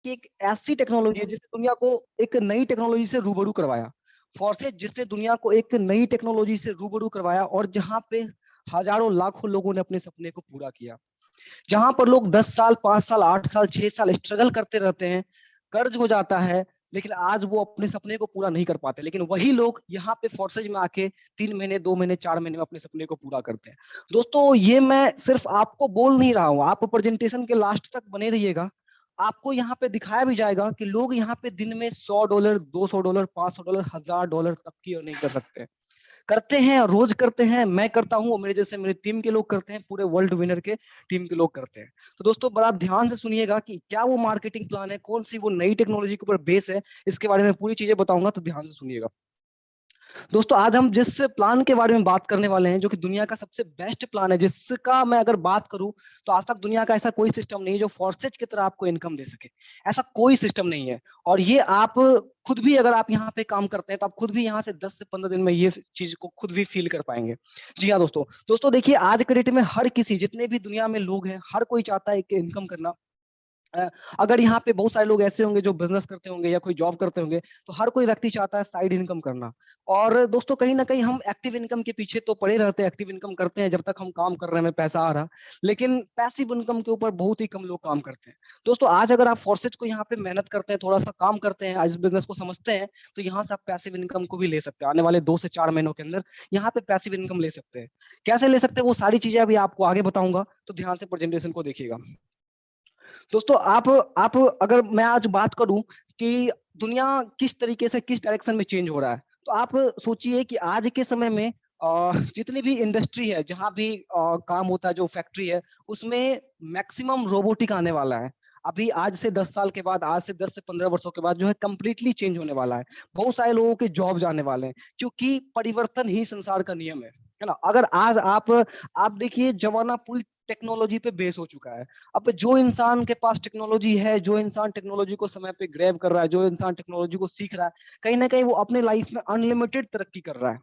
कि एक ऐसी टेक्नोलॉजी है जिसने दुनिया को एक नई टेक्नोलॉजी से रूबरू करवाया। फोर्सेज जिसने दुनिया को एक नई टेक्नोलॉजी से रूबरू करवाया, और जहां पे हजारों लाखों लोगों ने अपने सपने को पूरा किया। जहां पर लोग 10 साल, 5 साल, 8 साल, 6 साल स्ट्रगल करते रहते हैं, कर्ज हो जाता है, लेकिन आज वो अपने सपने को पूरा नहीं कर पाते। लेकिन वही लोग यहाँ पे फोर्सेज में आके 3 महीने, 2 महीने, 4 महीने में अपने सपने को पूरा करते हैं। दोस्तों, ये मैं सिर्फ आपको बोल नहीं रहा हूँ, आप प्रेजेंटेशन के लास्ट तक बने रहिएगा। आपको यहाँ पे दिखाया भी जाएगा कि लोग यहाँ पे दिन में $100, $200, $500, $1000 तक की अर्निंग कर सकते हैं, करते हैं, रोज करते हैं। मैं करता हूँ, मेरे जैसे मेरी टीम के लोग करते हैं, पूरे वर्ल्ड विनर के टीम के लोग करते हैं। तो दोस्तों, बड़ा ध्यान से सुनिएगा कि क्या वो मार्केटिंग प्लान है, कौन सी वो नई टेक्नोलॉजी के ऊपर बेस है, इसके बारे में पूरी चीजें बताऊंगा, तो ध्यान से सुनिएगा। दोस्तों, आज हम जिस प्लान के बारे में बात करने वाले हैं, जो कि दुनिया का सबसे बेस्ट प्लान है, जिसका मैं अगर बात करूं तो आज तक दुनिया का ऐसा कोई सिस्टम नहीं है जो फोर्सेज की तरह आपको इनकम दे सके। ऐसा कोई सिस्टम नहीं है। और ये आप खुद भी, अगर आप यहाँ पे काम करते हैं, तो आप खुद भी यहाँ से 10 से 15 दिन में ये चीज को खुद भी फील कर पाएंगे। जी हाँ दोस्तों। दोस्तों देखिए, आज के डेट में हर किसी, जितने भी दुनिया में लोग हैं, हर कोई चाहता है कि इनकम करना। अगर यहाँ पे बहुत सारे लोग ऐसे होंगे जो बिजनेस करते होंगे या कोई जॉब करते होंगे, तो हर कोई व्यक्ति चाहता है साइड इनकम करना। और दोस्तों, कहीं ना कहीं हम एक्टिव इनकम के पीछे तो पड़े रहते हैं, एक्टिव इनकम करते हैं जब तक हम काम कर रहे हैं, हमें पैसा आ रहा। लेकिन पैसिव इनकम के ऊपर बहुत ही कम लोग काम करते हैं। दोस्तों, आज अगर आप फोर्सेज को यहाँ पे मेहनत करते हैं, थोड़ा सा काम करते हैं, आज बिजनेस को समझते हैं, तो यहाँ से आप पैसिव इनकम को भी ले सकते हैं। आने वाले 2 से 4 महीनों के अंदर यहाँ पे पैसिव इनकम ले सकते हैं। कैसे ले सकते हैं, वो सारी चीजें अभी आपको आगे बताऊंगा, तो ध्यान से प्रेजेंटेशन को देखिएगा। दोस्तों, आप अगर मैं आज बात करूं कि दुनिया किस तरीके से, किस डायरेक्शन में चेंज हो रहा है, तो आप सोचिए कि आज के समय में जितनी भी इंडस्ट्री है, जहां भी काम होता है, जो फैक्ट्री है, उसमें मैक्सिमम रोबोटिक आने वाला है। अभी आज से 10 साल के बाद, आज से 10 से 15 वर्षों के बाद जो है कंप्लीटली चेंज होने वाला है। बहुत सारे लोगों के जॉब जाने वाले हैं, क्योंकि परिवर्तन ही संसार का नियम है ना। अगर आज आप देखिए, जमाना पूरी टेक्नोलॉजी पे बेस हो चुका है। अब जो इंसान के पास टेक्नोलॉजी है, जो इंसान टेक्नोलॉजी को समय पे ग्रैब कर रहा है, जो इंसान टेक्नोलॉजी को सीख रहा है, कहीं ना कहीं वो अपने लाइफ में अनलिमिटेड तरक्की कर रहा है।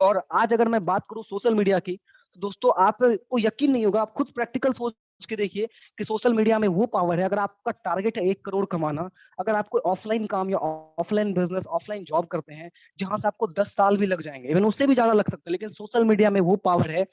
और आज अगर मैं बात करूं सोशल मीडिया की, तो दोस्तों आपको यकीन नहीं होगा, आप खुद प्रैक्टिकल सोच के देखिए कि सोशल मीडिया में वो पावर है। अगर आपका टारगेट है 1 करोड़ कमाना, अगर आप कोई ऑफलाइन काम या ऑफलाइन बिजनेस, ऑफलाइन जॉब करते हैं, जहां से आपको 10 साल भी लग जाएंगे, इवन उससे भी ज्यादा लग सकते हैं, लेकिन सोशल मीडिया में वो पावर है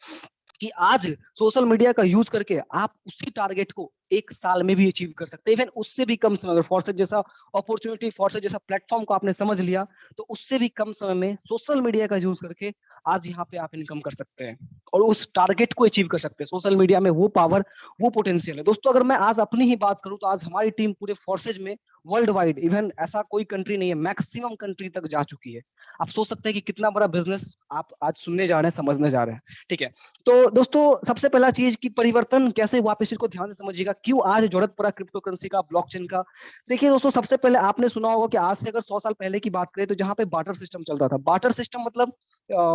कि आज सोशल मीडिया का यूज करके आप उसी टारगेट को 1 साल में भी अचीव कर सकते हैं, इवन उससे भी कम समय। अगर फोर्सेज जैसा अपॉर्चुनिटी, फोर्सेज जैसा प्लेटफॉर्म को आपने समझ लिया, तो उससे भी कम समय में सोशल मीडिया का यूज करके आज यहाँ पे आप इनकम कर सकते हैं और उस टारगेट को अचीव कर सकते हैं। सोशल मीडिया में वो पावर, वो पोटेंशियल है। दोस्तों, अगर मैं आज अपनी ही बात करूं, तो आज हमारी टीम पूरे फोर्सेज में वर्ल्ड वाइड, इवन ऐसा कोई कंट्री नहीं है, मैक्सिमम कंट्री तक जा चुकी है। आप सोच सकते हैं कि कितना बड़ा बिजनेस आप आज सुनने जा रहे हैं, समझने जा रहे हैं। ठीक है। तो दोस्तों, सबसे पहला चीज कि परिवर्तन कैसे हुआ, आप इसी को ध्यान से समझिएगा, क्यों आज जरूरत पड़ा क्रिप्टो करेंसी का, ब्लॉकचेन का। देखिए दोस्तों, सबसे पहले आपने सुना होगा कि आज से अगर 100 साल पहले की बात करें, तो जहां पे बार्टर सिस्टम चलता था। बार्टर सिस्टम मतलब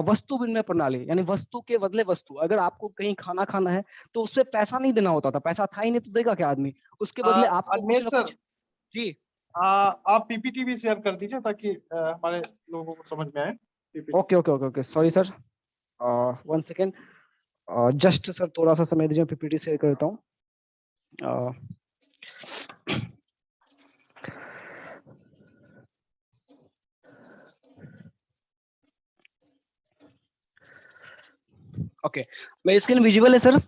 वस्तु विनिमय प्रणाली, यानी वस्तु के बदले वस्तु। अगर आपको कहीं खाना खाना है, तो उससे पैसा नहीं देना होता था, पैसा था ही नहीं तो देगा क्या आदमी, उसके बदले आपको कुछ अनिमेश ना सर, कुछ। जी। आप पीपीटी भी शेयर कर दीजिए ताकि हमारे लोगों को समझ में आए PPT. Okay okay okay okay, sorry sir, 1 second, just sir थोड़ा सा समय दीजिए, पीपीटी शेयर करता हूँ। ओके, मेरी स्क्रीन विजिबल है सर?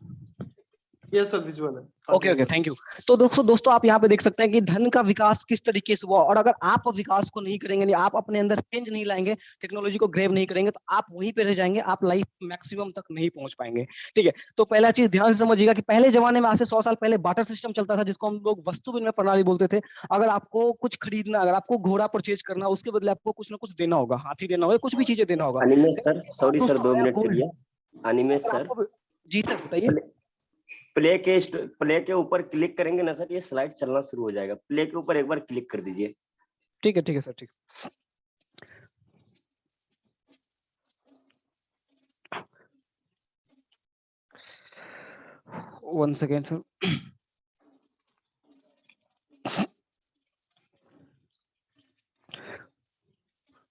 यस सर, विजुअल है। Okay okay, thank you. तो दोस्तों आप यहाँ पे देख सकते हैं कि धन का विकास किस तरीके से हुआ, और अगर आप विकास को नहीं करेंगे, नहीं आप अपने अंदर चेंज नहीं लाएंगे, टेक्नोलॉजी को ग्रैब नहीं करेंगे, तो आप वहीं पे रह जाएंगे, आप लाइफ मैक्सिमम तक नहीं पहुंच पाएंगे। ठीक है। तो पहला चीज ध्यान से समझिएगा कि पहले जमाने में, आज से 100 साल पहले बार्टर सिस्टम चलता था, जिसको हम लोग वस्तु विनिमय प्रणाली बोलते थे। अगर आपको कुछ खरीदना, अगर आपको घोड़ा परचेज करना, उसके बदले आपको कुछ ना कुछ देना होगा, हाथी देना होगा, कुछ भी चीजें देना होगा। Animesh sir, sorry sir, 2 minute के गोल्ड, लिए। अनिमेश अगर सर, आपको। जी सर, बताइए। प्ले के ऊपर क्लिक करेंगे ना सर, ये स्लाइड चलना शुरू हो जाएगा। प्ले के ऊपर एक बार क्लिक कर दीजिए। ठीक है सर, ठीक। 1 सेकेंड सर।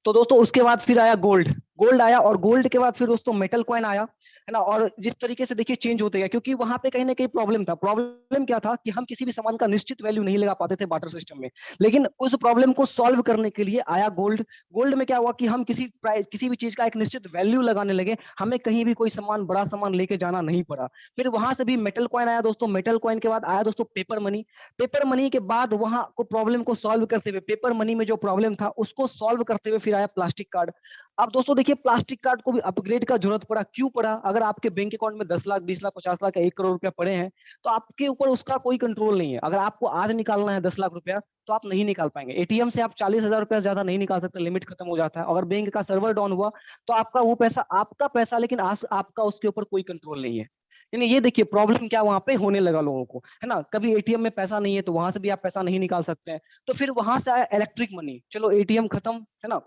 तो दोस्तों, उसके बाद फिर आया गोल्ड। गोल्ड आया और गोल्ड के बाद फिर दोस्तों मेटल कॉइन आया, है ना। और जिस तरीके से देखिए चेंज होते गया, क्योंकि वहां पे कहीं ना कहीं प्रॉब्लम था। प्रॉब्लम क्या था कि हम किसी भी सामान का निश्चित वैल्यू नहीं लगा पाते थे बार्टर सिस्टम में। लेकिन उस प्रॉब्लम को सॉल्व करने के लिए आया गोल्ड। गोल्ड में क्या हुआ कि हम किसी प्राइस, किसी भी चीज का एक निश्चित वैल्यू लगाने लगे, हमें कहीं भी कोई सामान, बड़ा सामान लेके जाना नहीं पड़ा। फिर वहां से भी मेटल कॉइन आया दोस्तों। मेटल कॉइन के बाद आया दोस्तों पेपर मनी। पेपर मनी के बाद वहां को प्रॉब्लम को सॉल्व करते हुए, पेपर मनी में जो प्रॉब्लम था उसको सॉल्व करते हुए फिर आया प्लास्टिक कार्ड। अब दोस्तों देखिए प्लास्टिक कार्ड को भी अपग्रेड का जरूरत पड़ा। क्यों पड़ा? अगर आपके बैंक अकाउंट में 10 लाख, 20 लाख, 50 लाख या 1 करोड़ रुपया पड़े हैं, तो आपके ऊपर उसका कोई कंट्रोल नहीं है। अगर आपको आज निकालना है 10 लाख रुपया, तो आप नहीं निकाल पाएंगे। एटीएम से आप 40,000 रुपया ज्यादा नहीं निकाल सकते, लिमिट खत्म हो जाता है। अगर बैंक का सर्वर डाउन हुआ तो आपका वो पैसा आपका पैसा, लेकिन आपका उसके ऊपर कोई कंट्रोल नहीं है। यानी ये देखिए प्रॉब्लम क्या वहां पे होने लगा लोगों को, है ना। कभी एटीएम में पैसा नहीं है तो वहां से भी आप पैसा नहीं निकाल सकते हैं। तो फिर वहां से आया इलेक्ट्रिक मनी। चलो एटीएम खत्म, है ना।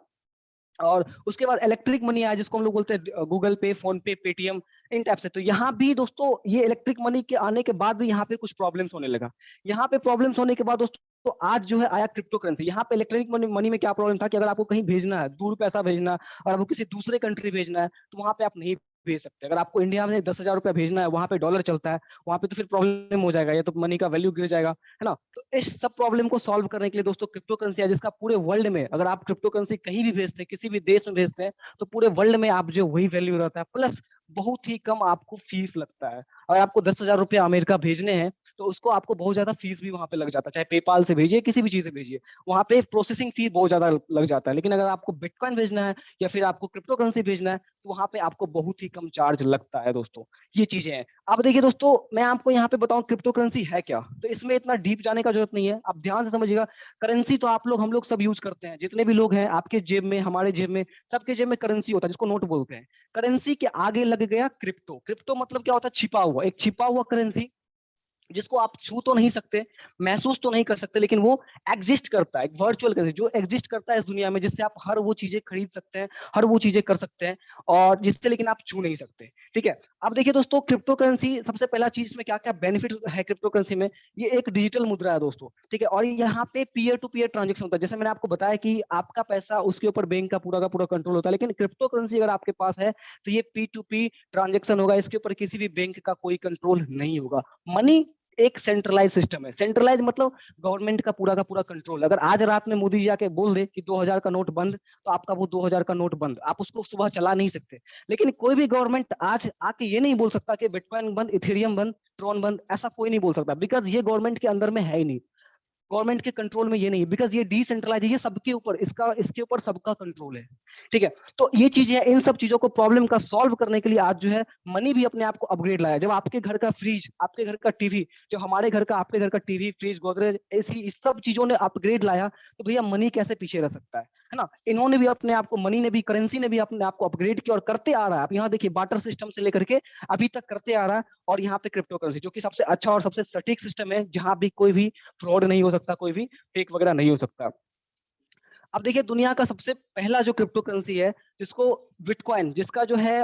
और उसके बाद इलेक्ट्रिक मनी आया, जिसको हम लोग बोलते हैं गूगल पे, फोन पे, पेटीएम, इन टाइप से। तो यहाँ भी दोस्तों ये इलेक्ट्रिक मनी के आने के बाद भी यहाँ पे कुछ प्रॉब्लम्स होने लगा। यहाँ पे प्रॉब्लम्स होने के बाद दोस्तों तो आज जो है आया क्रिप्टो करेंसी। यहाँ पे इलेक्ट्रॉनिक मनी में क्या प्रॉब्लम था कि अगर आपको कहीं भेजना है, दूर पैसा भेजना है, और आपको किसी दूसरे कंट्री भेजना है, तो वहां पे आप नहीं भेज सकते। अगर आपको इंडिया में 10,000 रुपया भेजना है, वहां पे डॉलर चलता है, वहां पे तो फिर प्रॉब्लम हो जाएगा, या तो मनी का वैल्यू गिर जाएगा, है ना। तो इस सब प्रॉब्लम को सॉल्व करने के लिए दोस्तों क्रिप्टो करेंसी है, जिसका पूरे वर्ल्ड में अगर आप क्रिप्टो करेंसी कहीं भी भेजते हैं, किसी भी देश में भेजते हैं, तो पूरे वर्ल्ड में आप जो वही वैल्यू रहता है, प्लस बहुत ही कम आपको फीस लगता है। अगर आपको 10,000 रुपया अमेरिका भेजने हैं, तो उसको आपको बहुत ज्यादा फीस भी वहां पे लग जाता है। चाहे पेपाल से भेजिए, किसी भी चीज से भेजिए, वहां पे प्रोसेसिंग फी बहुत ज्यादा लग जाता है। लेकिन अगर आपको बिटकॉइन भेजना है या फिर आपको क्रिप्टो करेंसी भेजना है, तो वहां पे आपको बहुत ही कम चार्ज लगता है दोस्तों। ये चीजें हैं। अब देखिए दोस्तों, मैं आपको यहाँ पे बताऊं क्रिप्टो करेंसी है क्या, तो इसमें इतना डीप जाने का जरूरत नहीं है, आप ध्यान से समझिएगा। करेंसी तो आप लोग, हम लोग सब यूज करते हैं, जितने भी लोग हैं, आपके जेब में, हमारे जेब में, सबके जेब में करेंसी होता है, जिसको नोट बोलते हैं। करेंसी के आगे लग गया क्रिप्टो। क्रिप्टो मतलब क्या होता है? छिपा हुआ, एक छिपा हुआ करेंसी, जिसको आप छू तो नहीं सकते, महसूस तो नहीं कर सकते, लेकिन वो एग्जिस्ट करता है। एक वर्चुअल करेंसी जो एग्जिस्ट करता है इस दुनिया में, जिससे आप हर वो चीजें खरीद सकते हैं, हर वो चीजें कर सकते हैं, और जिससे लेकिन आप छू नहीं सकते। ठीक है। अब देखिए दोस्तों, क्रिप्टो करेंसी, सबसे पहला चीज में क्या क्या बेनिफिट है क्रिप्टो करेंसी में, ये एक डिजिटल मुद्रा है दोस्तों। ठीक है। और यहाँ पे पीयर टू पीयर ट्रांजेक्शन होता है। जैसे मैंने आपको बताया कि आपका पैसा, उसके ऊपर बैंक का पूरा कंट्रोल होता है, लेकिन क्रिप्टो करेंसी अगर आपके पास है, तो ये पी टू पी ट्रांजेक्शन होगा। इसके ऊपर किसी भी बैंक का कोई कंट्रोल नहीं होगा। मनी एक सेंट्रलाइज सिस्टम है। सेंट्रलाइज मतलब गवर्नमेंट का पूरा कंट्रोल। अगर आज रात में मोदी जी आके बोल दे कि 2000 का नोट बंद, तो आपका वो 2000 का नोट बंद, आप उसको सुबह चला नहीं सकते। लेकिन कोई भी गवर्नमेंट आज आके ये नहीं बोल सकता कि बिटकॉइन बंद, इथेरियम बंद, ट्रोन बंद, ऐसा कोई नहीं बोल सकता, बिकॉज ये गवर्नमेंट के अंदर में है ही नहीं, गवर्नमेंट के कंट्रोल में ये नहीं है, बिकॉज ये डिसेंट्रलाइज है, ये सबके ऊपर, इसके ऊपर सबका कंट्रोल है। ठीक है। तो ये चीजें हैं, इन सब चीजों को, प्रॉब्लम का सॉल्व करने के लिए आज जो है मनी भी अपने आप को अपग्रेड लाया। जब आपके घर का फ्रिज, आपके घर का टीवी, जब हमारे घर का, आपके घर का टीवी, फ्रिज, गोदरेज, एसी, इस सब चीजों ने अपग्रेड लाया, तो भैया मनी कैसे पीछे रह सकता है ना। इन्होंने भी अपने आप को, मनी ने भी, करेंसी ने भी अपने आप को अपग्रेड किया और करते आ रहा है। आप यहाँ देखिए, बार्टर सिस्टम से लेकर के अभी तक करते आ रहा है। और यहाँ पे क्रिप्टो करेंसी, जो कि सबसे अच्छा और सबसे सटीक सिस्टम है, जहां भी कोई भी फ्रॉड नहीं हो सकता, कोई भी फेक वगैरह नहीं हो सकता। अब देखिए, दुनिया का सबसे पहला जो क्रिप्टो करेंसी है, जिसको बिटकॉइन, जिसका जो है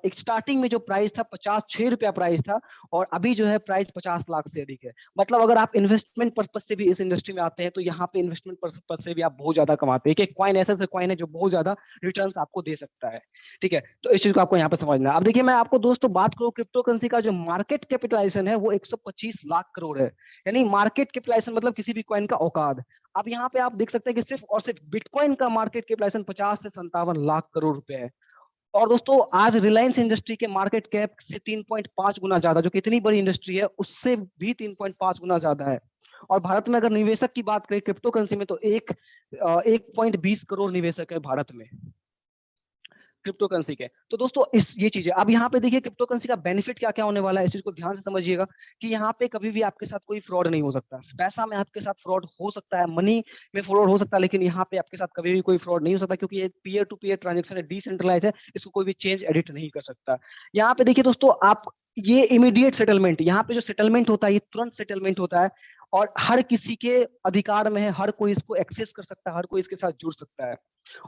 एक स्टार्टिंग में जो प्राइस था 56 रुपया प्राइस था, और अभी जो है प्राइस 50 लाख से अधिक है। मतलब अगर आप इन्वेस्टमेंट पर्पज से भी इस इंडस्ट्री में आते हैं, तो यहाँ पे इन्वेस्टमेंट पर्पज से भी आप बहुत ज्यादा कमाते हैं। एक कॉइन ऐसा कॉइन है जो बहुत ज्यादा रिटर्न आपको दे सकता है। ठीक है। तो इस चीज को आपको यहाँ पे समझना है। अब देखिए, मैं आपको दोस्तों बात करूँ, क्रिप्टो करेंसी का जो मार्केट कैपिटलाइजेशन है वो 125 लाख करोड़ है। यानी मार्केट कैपिटलाइजेशन मतलब किसी भी कॉइन का औकात। अब यहाँ पे आप देख सकते हैं कि सिर्फ और सिर्फ बिटकॉइन का मार्केट कैपिटलाइजेशन 50 से 57 लाख करोड़ रुपए है। और दोस्तों, आज रिलायंस इंडस्ट्री के मार्केट कैप से 3.5 गुना ज्यादा, जो कितनी बड़ी इंडस्ट्री है, उससे भी 3.5 गुना ज्यादा है। और भारत में अगर निवेशक की बात करें क्रिप्टो करेंसी में, तो 1.20 करोड़ निवेशक है भारत में क्रिप्टो करेंसी के। तो दोस्तों, इस ये चीज है। अब यहाँ पे देखिए क्रिप्टो करेंसी का बेनिफिट क्या क्या होने वाला है, इस चीज को ध्यान से समझिएगा कि यहाँ पे कभी भी आपके साथ कोई फ्रॉड नहीं हो सकता। पैसा में आपके साथ फ्रॉड हो सकता है, मनी में फ्रॉड हो सकता है, लेकिन यहाँ पे आपके साथ कभी भी कोई फ्रॉड नहीं हो सकता, क्योंकि ये पीयर टू पीयर ट्रांजेक्शन है, डिसेंट्रलाइज है, इसको कोई भी चेंज एडिट नहीं कर सकता। यहाँ पे देखिए दोस्तों, आप ये इमीडिएट सेटलमेंट, यहाँ पे जो सेटलमेंट होता है, ये तुरंत सेटलमेंट होता है, और हर किसी के अधिकार में है, हर कोई इसको एक्सेस कर सकता है, हर कोई इसके साथ जुड़ सकता है।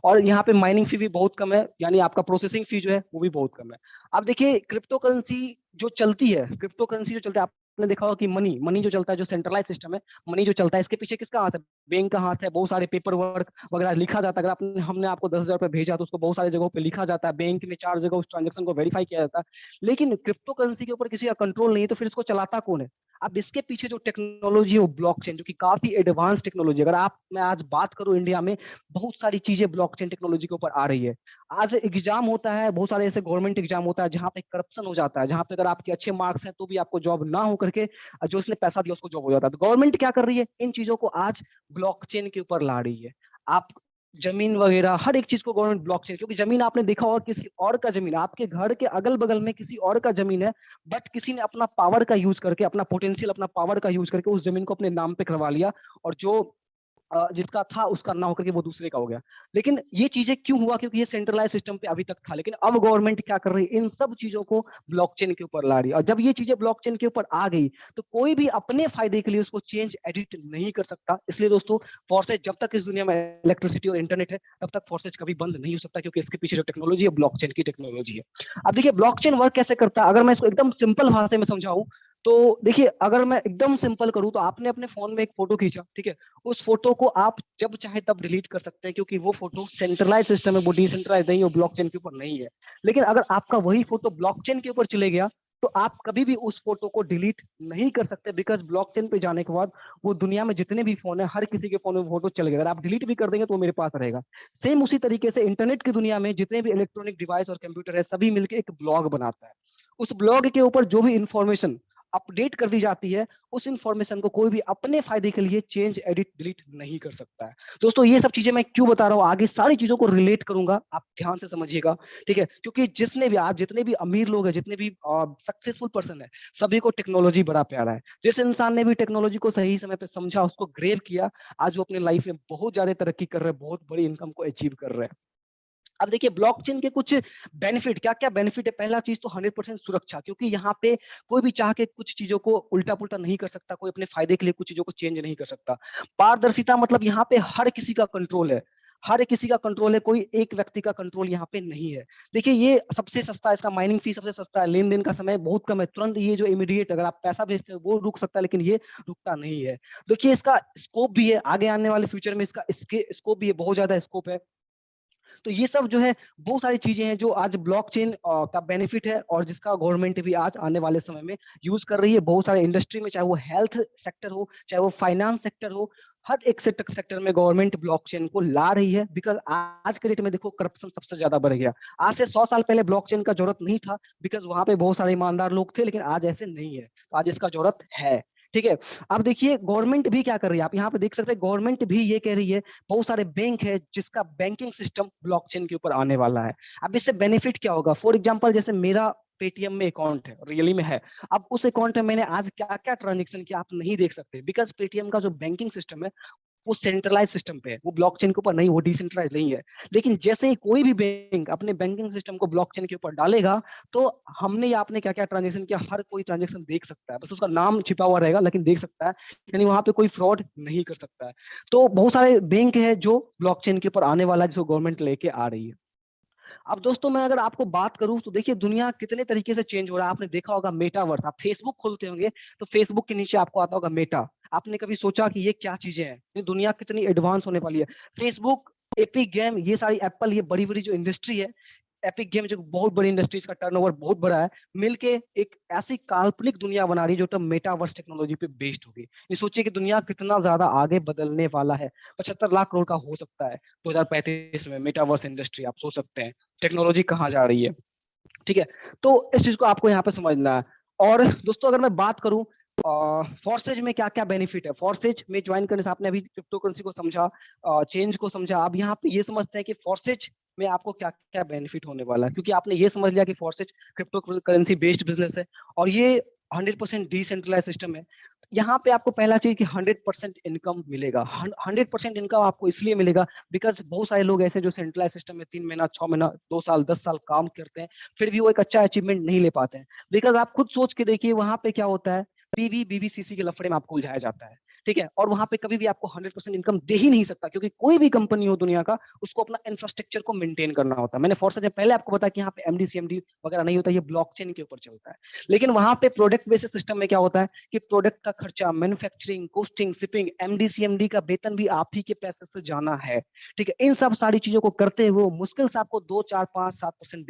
और यहाँ पे माइनिंग फी भी बहुत कम है, यानी आपका प्रोसेसिंग फी जो है वो भी बहुत कम है। अब देखिए, क्रिप्टो करेंसी जो चलती है, क्रिप्टो करेंसी जो चलती है, आपने देखा होगा कि मनी जो चलता है, जो सेंट्रलाइज सिस्टम है, मनी जो चलता है, इसके पीछे किसका हाथ है? बैंक का हाथ है। बहुत सारे पेपर वर्क वगैरह लिखा जाता है। अगर आपने हमने आपको 10,000 रुपये भेजा तो उसको बहुत सारी जगहों पे लिखा जाता है, बैंक में 4 जगह उस ट्रांजेक्शन को वेरीफाई किया जाता है। लेकिन क्रिप्टो करेंसी के ऊपर किसी का कंट्रोल नहीं है, तो फिर इसको चलाता कौन है? अब इसके पीछे जो टेक्नोलॉजी है वो ब्लॉकचेन, जो कि काफी एडवांस टेक्नोलॉजी। अगर आप मैं आज बात करूं, इंडिया में बहुत सारी चीजें ब्लॉकचेन टेक्नोलॉजी के ऊपर आ रही है। आज एग्जाम होता है, बहुत सारे ऐसे गवर्नमेंट एग्जाम होता है जहां पे करप्शन हो जाता है, जहां पे अगर आपके अच्छे मार्क्स हैं तो भी आपको जॉब ना हो करके जो इसने पैसा दिया उसको जॉब हो जाता है। तो गवर्नमेंट क्या कर रही है? इन चीजों को आज ब्लॉकचेन के ऊपर ला रही है। आप जमीन वगैरह हर एक चीज को गवर्नमेंट ब्लॉकचेन, क्योंकि जमीन आपने देखा होगा किसी और का जमीन, आपके घर के अगल बगल में किसी और का जमीन है, बट किसी ने अपना पावर का यूज करके, अपना पोटेंशियल, अपना पावर का यूज करके उस जमीन को अपने नाम पे करवा लिया, और जो जिसका था उसका ना होकर के वो दूसरे का हो गया। लेकिन ये चीजें क्यों हुआ? क्योंकि ये सेंट्रलाइज सिस्टम पे अभी तक था। लेकिन अब गवर्नमेंट क्या कर रही है? इन सब चीजों को ब्लॉकचेन के ऊपर ला रही है। और जब ये चीजें ब्लॉकचेन के ऊपर आ गई तो कोई भी अपने फायदे के लिए उसको चेंज एडिट नहीं कर सकता। इसलिए दोस्तों, फोर्सेज जब तक इस दुनिया में इलेक्ट्रिसिटी और इंटरनेट है तब तक फोर्सेज कभी बंद नहीं हो सकता, क्योंकि इसके पीछे जो टेक्नोलॉजी है ब्लॉकचेन की टेक्नोलॉजी है। अब देखिए ब्लॉकचेन वर्क कैसे करता है, अगर मैं इसको एकदम सिंपल भाषा में समझाऊं तो देखिए, अगर मैं एकदम सिंपल करूं तो आपने अपने फोन में एक फोटो खींचा, ठीक है, उस फोटो को आप जब चाहे तब डिलीट कर सकते हैं, क्योंकि वो फोटो सेंट्रलाइज सिस्टम है, वो डिसेंट्रलाइज नहीं है, वो ब्लॉकचेन के ऊपर नहीं है। लेकिन अगर आपका वही फोटो ब्लॉकचेन के ऊपर चले गया तो आप कभी भी उस फोटो को डिलीट नहीं कर सकते, बिकॉज ब्लॉकचेन पे जाने के बाद वो दुनिया में जितने भी फोन है, हर किसी के फोन में फोटो चल गया। अगर आप डिलीट भी कर देंगे तो वो मेरे पास रहेगा। सेम उसी तरीके से इंटरनेट की दुनिया में जितने भी इलेक्ट्रॉनिक डिवाइस और कंप्यूटर है, सभी मिलकर एक ब्लॉग बनाता है। उस ब्लॉग के ऊपर जो भी इंफॉर्मेशन अपडेट कर दी जाती है, उस इंफॉर्मेशन को कोई भी अपने फायदे के लिए चेंज एडिट डिलीट नहीं कर सकता है। दोस्तों, ये सब चीजें मैं क्यों बता रहा हूं, आगे सारी चीजों को रिलेट करूंगा, आप ध्यान से समझिएगा, ठीक है? क्योंकि जिसने भी आज जितने भी अमीर लोग हैं, जितने भी सक्सेसफुल पर्सन है, सभी को टेक्नोलॉजी बड़ा प्यारा है। जिस इंसान ने भी टेक्नोलॉजी को सही समय पे समझा, उसको ग्रेव किया, आज वो अपने लाइफ में बहुत ज्यादा तरक्की कर रहे हैं, बहुत बड़ी इनकम को अचीव कर रहे हैं। अब देखिए ब्लॉकचेन के कुछ बेनिफिट, क्या क्या बेनिफिट है। पहला चीज तो 100% सुरक्षा, क्योंकि यहाँ पे कोई भी चाह के कुछ चीजों को उल्टा पुल्टा नहीं कर सकता, कोई अपने फायदे के लिए कुछ चीजों को चेंज नहीं कर सकता। पारदर्शिता, मतलब यहाँ पे हर किसी का कंट्रोल है, हर किसी का कंट्रोल है, कोई एक व्यक्ति का कंट्रोल यहाँ पे नहीं है। देखिए ये सबसे सस्ता है, इसका माइनिंग फी सबसे सस्ता है, लेन देन का समय बहुत कम है, तुरंत ये जो इमीडिएट अगर आप पैसा भेजते हो वो रुक सकता है, लेकिन ये रुकता नहीं है। देखिए इसका स्कोप भी है, आगे आने वाले फ्यूचर में इसका स्कोप भी है, बहुत ज्यादा स्कोप है। तो ये सब जो है बहुत सारी चीजें हैं जो आज ब्लॉकचेन का बेनिफिट है, और जिसका गवर्नमेंट भी आज आने वाले समय में यूज कर रही है। बहुत सारे इंडस्ट्री में, चाहे वो हेल्थ सेक्टर हो, चाहे वो फाइनेंस सेक्टर हो, हर एक सेक्टर में गवर्नमेंट ब्लॉकचेन को ला रही है। बिकॉज आज के डेट में देखो करप्शन सबसे ज्यादा बढ़ गया। आज से 100 साल पहले ब्लॉकचेन का जरूरत नहीं था, बिकॉज वहां पे बहुत सारे ईमानदार लोग थे, लेकिन आज ऐसे नहीं है, तो आज इसका जरूरत है, ठीक है? अब देखिए गवर्नमेंट भी क्या कर रही है, आप यहाँ पे देख सकते हैं, गवर्नमेंट भी ये कह रही है, बहुत सारे बैंक है जिसका बैंकिंग सिस्टम ब्लॉकचेन के ऊपर आने वाला है। अब इससे बेनिफिट क्या होगा? फॉर एग्जांपल, जैसे मेरा पेटीएम में अकाउंट है, रियली में है, अब उस अकाउंट में मैंने आज क्या क्या ट्रांजेक्शन किया आप नहीं देख सकते, बिकॉज पेटीएम का जो बैंकिंग सिस्टम है वो सेंट्रलाइज सिस्टम पे है, वो ब्लॉकचेन के ऊपर नहीं, वो डिसेंट्रलाइज नहीं है। लेकिन जैसे ही कोई भी बैंक अपने बैंकिंग सिस्टम को ब्लॉकचेन के ऊपर डालेगा, तो हमने या आपने क्या क्या ट्रांजेक्शन किया, हर कोई ट्रांजेक्शन देख सकता है, बस उसका नाम छिपा हुआ रहेगा लेकिन देख सकता है, यानी वहां पे कोई फ्रॉड नहीं कर सकता है। तो बहुत सारे बैंक है जो ब्लॉकचेन के ऊपर आने वाला है, जिसको गवर्नमेंट लेके आ रही है। अब दोस्तों मैं अगर आपको बात करूं तो देखिए दुनिया कितने तरीके से चेंज हो रहा है। आपने देखा होगा मेटावर्स, आप फेसबुक खोलते होंगे तो फेसबुक के नीचे आपको आता होगा मेटा। आपने कभी सोचा कि ये क्या चीजें हैं, ये दुनिया कितनी एडवांस होने वाली है? फेसबुक, एपिक गेम, ये सारी एप्पल, ये बड़ी बड़ी जो इंडस्ट्री है, एपिक गेम जो बहुत बड़ी इंडस्ट्री, इसका टर्नओवर बहुत बड़ा है, मिलके एक ऐसी काल्पनिक दुनिया बना रही है जो तो मेटावर्स टेक्नोलॉजी पे बेस्ड होगी। ये सोचिए कि दुनिया कितना ज्यादा आगे बदलने वाला है। 75 लाख करोड़ का हो सकता है 2035 में मेटावर्स इंडस्ट्री, आप सोच सकते हैं टेक्नोलॉजी कहाँ जा रही है, ठीक है? तो इस चीज को आपको यहाँ पे समझना है। और दोस्तों अगर मैं बात करूं फॉर्सेज में क्या क्या बेनिफिट है, फॉर्सेज में ज्वाइन करने से आपने अभी क्रिप्टो करेंसी को समझा, चेंज को समझा, अब यहाँ पे ये समझते हैं कि फॉर्सेज में आपको क्या क्या बेनिफिट होने वाला है, क्योंकि आपने ये समझ लिया कि Forsage crypto currency based business है और ये 100% डिसेंट्रलाइज सिस्टम है। यहाँ पे आपको पहला चीज कि 100% इनकम मिलेगा। 100% इनकम आपको इसलिए मिलेगा बिकॉज बहुत सारे लोग ऐसे जो सेंट्रलाइज सिस्टम में 3 महीना, 6 महीना, 2 साल, 10 साल काम करते हैं, फिर भी वो एक अच्छा अचीवमेंट नहीं ले पाते हैं। बिकॉज आप खुद सोच के देखिए वहां पे क्या होता है, पीवी बीवीसीसी के लफड़े में आपको उलझाया जाता है। ठीक है, और वहां पे कभी भी आपको 100% इनकम दे ही नहीं सकता, क्योंकि कोई भी कंपनी हो दुनिया का, उसको अपना इंफ्रास्ट्रक्चर को मेंटेन करना होता है। मैंने फॉरसेज में पहले आपको बताया कि यहाँ पे एमडी सीएमडी वगैरह नहीं होता, ये ब्लॉकचेन के ऊपर चलता है। लेकिन वहां पे प्रोडक्ट बेस्ड सिस्टम में क्या होता है कि प्रोडक्ट का खर्चा, manufacturing, costing, shipping, MD CMD का वेतन भी आप ही के पैसे से जाना है। ठीक है, इन सब सारी चीजों को करते हुए मुश्किल से आपको 2, 4, 5, 7%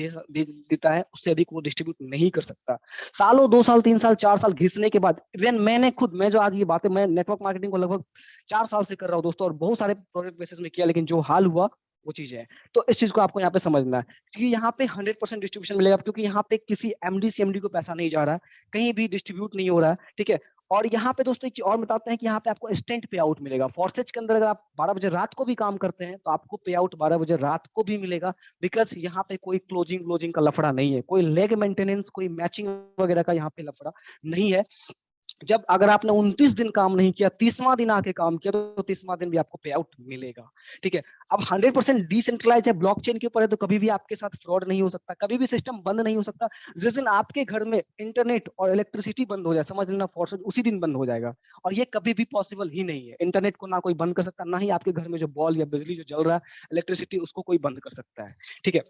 देता है, उससे अधिक वो डिस्ट्रीब्यूट नहीं कर सकता। सालों, 2 साल, 3 साल, 4 साल घिसने के बाद, इवन मैं जो आज ये बातें, मैं नेटवर्क मार्केटिंग को लगभग 4 साल से कर रहा हूँ दोस्तों, और बहुत सारे प्रोडक्ट बेसिस में किया, लेकिन जो हाल हुआ वो चीजें है। तो इस चीज को आपको यहाँ पे समझना है कि यहाँ पे 100% डिस्ट्रीब्यूशन मिलेगा, क्योंकि यहाँ पे किसी एमडी सीएमडी को पैसा नहीं जा रहा है, कहीं भी डिस्ट्रीब्यूट नहीं हो रहा है। ठीक है, और यहाँ पे दोस्तों एक चीज और बताते हैं कि यहाँ पे आपको इंस्टेंट पे आउट मिलेगा। फॉरसेज के अंदर अगर आप 12 बजे रात को भी काम करते हैं तो आपको पे आउट 12 बजे रात को भी मिलेगा, बिकॉज यहाँ पे कोई क्लोजिंग का लफड़ा नहीं है, कोई लेग मेंटेनेंस, कोई मैचिंग वगैरह का यहाँ पे लफड़ा नहीं है। जब अगर आपने 29 दिन काम नहीं किया, 30वां दिन आके काम किया, तो 30वां दिन भी आपको पे आउट मिलेगा। ठीक है, अब 100% डिसेंट्रलाइज है, ब्लॉकचेन के ऊपर है, तो कभी भी आपके साथ फ्रॉड नहीं हो सकता, कभी भी सिस्टम बंद नहीं हो सकता। जिस दिन आपके घर में इंटरनेट और इलेक्ट्रिसिटी बंद हो जाए, समझ लेना फॉरसेज उसी दिन बंद हो जाएगा, और ये कभी भी पॉसिबल ही नहीं है। इंटरनेट को ना कोई बंद कर सकता, ना ही आपके घर में जो बॉल या बिजली जो जल रहा है, इलेक्ट्रिसिटी, उसको कोई बंद कर सकता है। ठीक है,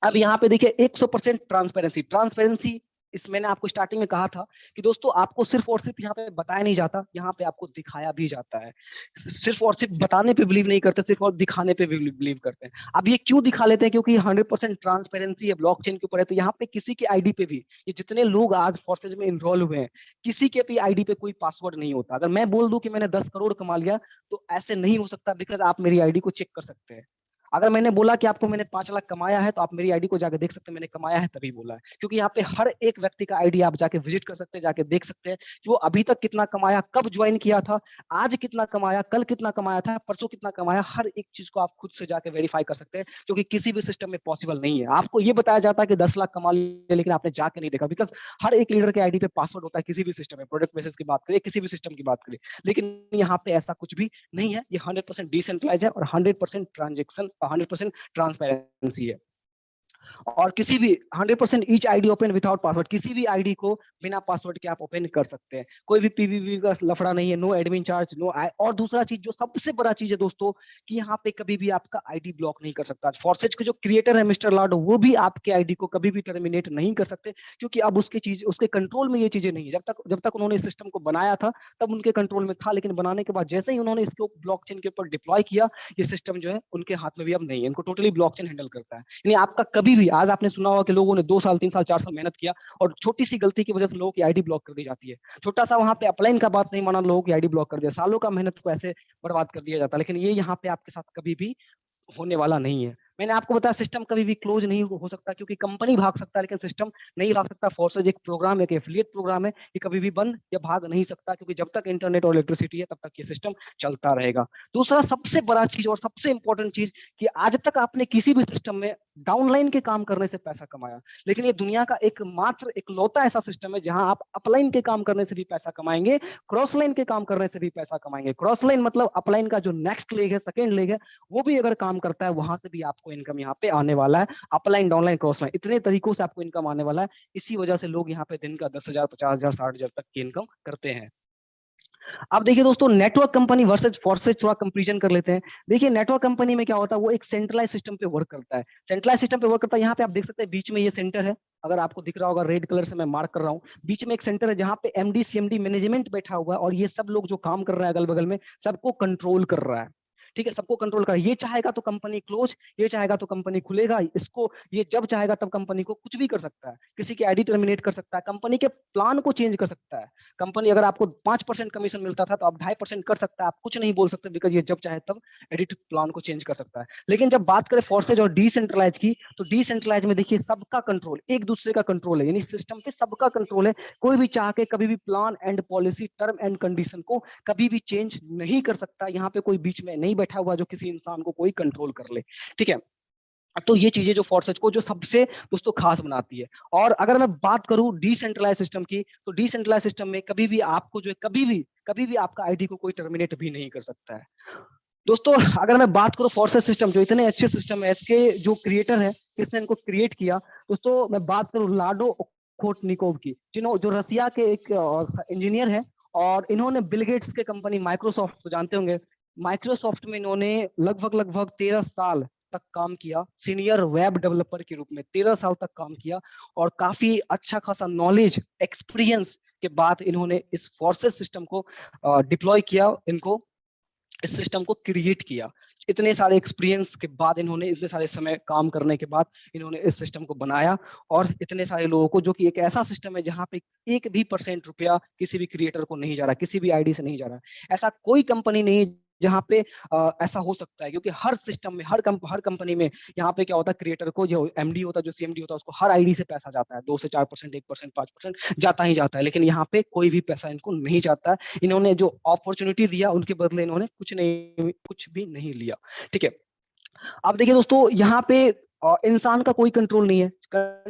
अब यहाँ पे देखिए 100% ट्रांसपेरेंसी। इस मैंने आपको स्टार्टिंग में कहा था कि दोस्तों आपको सिर्फ और सिर्फ यहाँ पे बताया नहीं जाता, यहाँ पे आपको दिखाया भी जाता है। सिर्फ और सिर्फ बताने पे बिलीव नहीं करते, सिर्फ और दिखाने पे भी बिलीव करते हैं। अब ये क्यों दिखा लेते हैं? क्योंकि 100% ट्रांसपेरेंसी है, ब्लॉकचेन के ऊपर है, तो यहाँ पे किसी के आईडी पे भी, ये जितने लोग आज फोर्सेज में इन्वॉल्व हुए हैं, किसी के भी आईडी पे कोई पासवर्ड नहीं होता। अगर मैं बोल दूं कि मैंने 10 करोड़ कमा लिया, तो ऐसे नहीं हो सकता, बिकॉज आप मेरी आईडी को चेक कर सकते हैं। अगर मैंने बोला कि आपको मैंने 5 लाख कमाया है, तो आप मेरी आईडी को जाकर देख सकते हैं, मैंने कमाया है तभी बोला है। क्योंकि यहाँ पे हर एक व्यक्ति का आईडी आप जाके विजिट कर सकते हैं, जाके देख सकते हैं कि वो अभी तक कितना कमाया, कब ज्वाइन किया था, आज कितना कमाया, कल कितना कमाया था, परसों कितना कमाया, हर एक चीज को आप खुद से जाके वेरीफाई कर सकते हैं, क्योंकि किसी भी सिस्टम में पॉसिबल नहीं है। आपको ये बताया जाता है कि 10 लाख कमा लिया, लेकिन आपने जाके नहीं देखा, बिकॉज हर एक लीडर के आईडी पे पासवर्ड होता है, किसी भी सिस्टम में, प्रोडक्ट बेसिस की बात करें, किसी भी सिस्टम की बात करें। लेकिन यहाँ पे ऐसा कुछ भी नहीं है, ये 100% डिसेंट्रलाइज है, और 100% ट्रांजेक्शन, 100% ट्रांसपेरेंसी है। और किसी भी 100% each ID open without password, किसी भी आईडी को बिना पासवर्ड के आप ओपन कर सकते हैं। कोई भी पीवीवी का लफड़ा नहीं है, नो एडमिन चार्ज, नो। और दूसरा चीज, जो सबसे बड़ा चीज है दोस्तों, कि यहाँ पे कभी भी आपका आईडी ब्लॉक नहीं कर सकता। फॉरसेज के जो क्रिएटर है मिस्टर लॉर्ड, वो भी आपके आईडी को कभी भी टर्मिनेट नहीं कर सकते, क्योंकि अब उसके कंट्रोल में ये चीजें नहीं है। जब तक उन्होंने इस सिस्टम को बनाया था तब उनके कंट्रोल में था, लेकिन बनाने के बाद जैसे ही उन्होंने इसको ब्लॉकचेन के ऊपर डिप्लॉय किया, ये सिस्टम जो है उनके हाथ में भी अब नहीं है, इनको टोटली ब्लॉकचेन हैंडल करता है। यानी आपका कभी भी, आज आपने सुना होगा कि लोगों ने 2 साल, 3 साल, 4 साल मेहनत किया, और छोटी सी गलती की वजह से लोगों की आईडी ब्लॉक कर दी जाती है। छोटा सा वहां पे अपलाइन का बात नहीं माना, लोगों की आईडी ब्लॉक कर दिया, सालों का मेहनत को ऐसे बर्बाद कर दिया जाता है। लेकिन ये यहाँ पे आपके साथ कभी भी होने वाला नहीं है। मैंने आपको बताया सिस्टम कभी भी क्लोज नहीं हो सकता, क्योंकि कंपनी भाग सकता है लेकिन सिस्टम नहीं भाग सकता। फोर्सेज एक प्रोग्राम है, एक एफिलिएट प्रोग्राम है, ये कभी भी बंद या भाग नहीं सकता, क्योंकि जब तक इंटरनेट और इलेक्ट्रिसिटी है तब तक ये सिस्टम चलता रहेगा। दूसरा सबसे बड़ा चीज और सबसे इंपॉर्टेंट चीज, कि आज तक आपने किसी भी सिस्टम में डाउनलाइन के काम करने से पैसा कमाया, लेकिन ये दुनिया का एकमात्र इकलौता ऐसा सिस्टम है जहां आप अपलाइन के काम करने से भी पैसा कमाएंगे, क्रॉस लाइन के काम करने से भी पैसा कमाएंगे। क्रॉस लाइन मतलब अपलाइन का जो नेक्स्ट लेग है, सेकेंड लेग है, वो भी अगर काम करता है, वहां से भी आपको इनकम यहाँ पे आने वाला है। अपलाइन, डाउनलाइन, क्रॉस लाइन, इतने तरीकों से आपको इनकम आने वाला है। इसी वजह से लोग यहाँ पे दिन का 10,000, 50,000, 60,000 तक की इनकम करते हैं। अब देखिए दोस्तों, नेटवर्क कंपनी वर्सेज फोर्सेज, थोड़ा कंपैरिजन कर लेते हैं। देखिए नेटवर्क कंपनी में क्या होता है, वो एक सेंट्रलाइज सिस्टम पे वर्क करता है। सेंट्रलाइज सिस्टम पे वर्क करता है, यहाँ पे आप देख सकते हैं बीच में ये सेंटर है, अगर आपको दिख रहा होगा, रेड कलर से मैं मार्क कर रहा हूँ, बीच में एक सेंटर है जहाँ पे एमडी सीएमडी मैनेजमेंट बैठा हुआ है, और ये सब लोग जो काम कर रहे हैं अगल बगल में, सबको कंट्रोल कर रहा है। ठीक है, सबको कंट्रोल कर, ये चाहेगा तो कंपनी क्लोज, ये चाहेगा तो कंपनी खुलेगा, इसको ये जब चाहेगा तब कंपनी को कुछ भी कर सकता है, किसी की आईडी टर्मिनेट कर सकता है, कंपनी के प्लान को चेंज कर सकता है। कंपनी अगर आपको 5% कमीशन मिलता था तो आप 2.5% कर सकता है, आप कुछ नहीं बोल सकते, बिकॉज ये जब चाहे तब एडिट प्लान को चेंज कर सकता है। लेकिन जब बात करें फोर्सेज और डिसेंट्रलाइज की, तो डिसेंट्रलाइज में देखिए सबका कंट्रोल, एक दूसरे का कंट्रोल है, यानी सिस्टम पे सबका कंट्रोल है। कोई भी चाह के कभी भी plan and policy, term and condition को कभी भी चेंज नहीं कर सकता। यहाँ पे कोई बीच में नहीं बैठा हुआ जो किसी इंसान को कोई कंट्रोल कर ले। ठीक है, तो ये चीजें जो फोर्सेज को जो सबसे दोस्तों खास बनाती है। और अगर मैं बात करूं डिसेंट्रलाइज सिस्टम की, तो डिसेंट्रलाइज सिस्टम में कभी भी आपको जो है, कभी भी आपका आईडी को कोई टर्मिनेट भी नहीं कर सकता है। दोस्तों अगर मैं बात करूं फोर्सेज सिस्टम, जो इतने अच्छे सिस्टम है, इसके जो क्रिएटर है, किसने इनको क्रिएट किया, दोस्तों मैं बात करूं लाडो खोटनिकोव की, जो रसिया के एक इंजीनियर है, और इन्होंने बिल गेट्स के कंपनी माइक्रोसॉफ्ट तो जानते होंगे, माइक्रोसॉफ्ट में इन्होंने लगभग 13 साल तक काम किया, सीनियर वेब डेवलपर के रूप में 13 साल तक काम किया, और काफी अच्छा खासा नॉलेज एक्सपीरियंस के बाद इन्होंने इस फोर्सेस सिस्टम को डिप्लॉय किया, इनको इस सिस्टम को क्रिएट किया। इतने सारे एक्सपीरियंस के बाद इन्होंने, इतने सारे समय काम करने के बाद इन्होंने इस सिस्टम को बनाया, और इतने सारे लोगों को, जो कि एक ऐसा सिस्टम है जहां पे 1% रुपया किसी भी क्रिएटर को नहीं जा रहा, किसी भी आईडी से नहीं जा रहा। ऐसा कोई कंपनी नहीं जहां पे ऐसा हो सकता है, क्योंकि हर सिस्टम में, हर कंपनी में यहाँ पे क्या होता है, क्रिएटर को जो एमडी होता है, जो सीएमडी होता है, उसको हर आईडी से पैसा जाता है, 2 से 4%, 1%, 5% जाता ही जाता है। लेकिन यहाँ पे कोई भी पैसा इनको नहीं जाता है। इन्होंने जो अपॉर्चुनिटी दिया उनके बदले इन्होंने कुछ भी नहीं लिया। ठीक है, अब देखिए दोस्तों, यहाँ पे इंसान का कोई कंट्रोल नहीं है।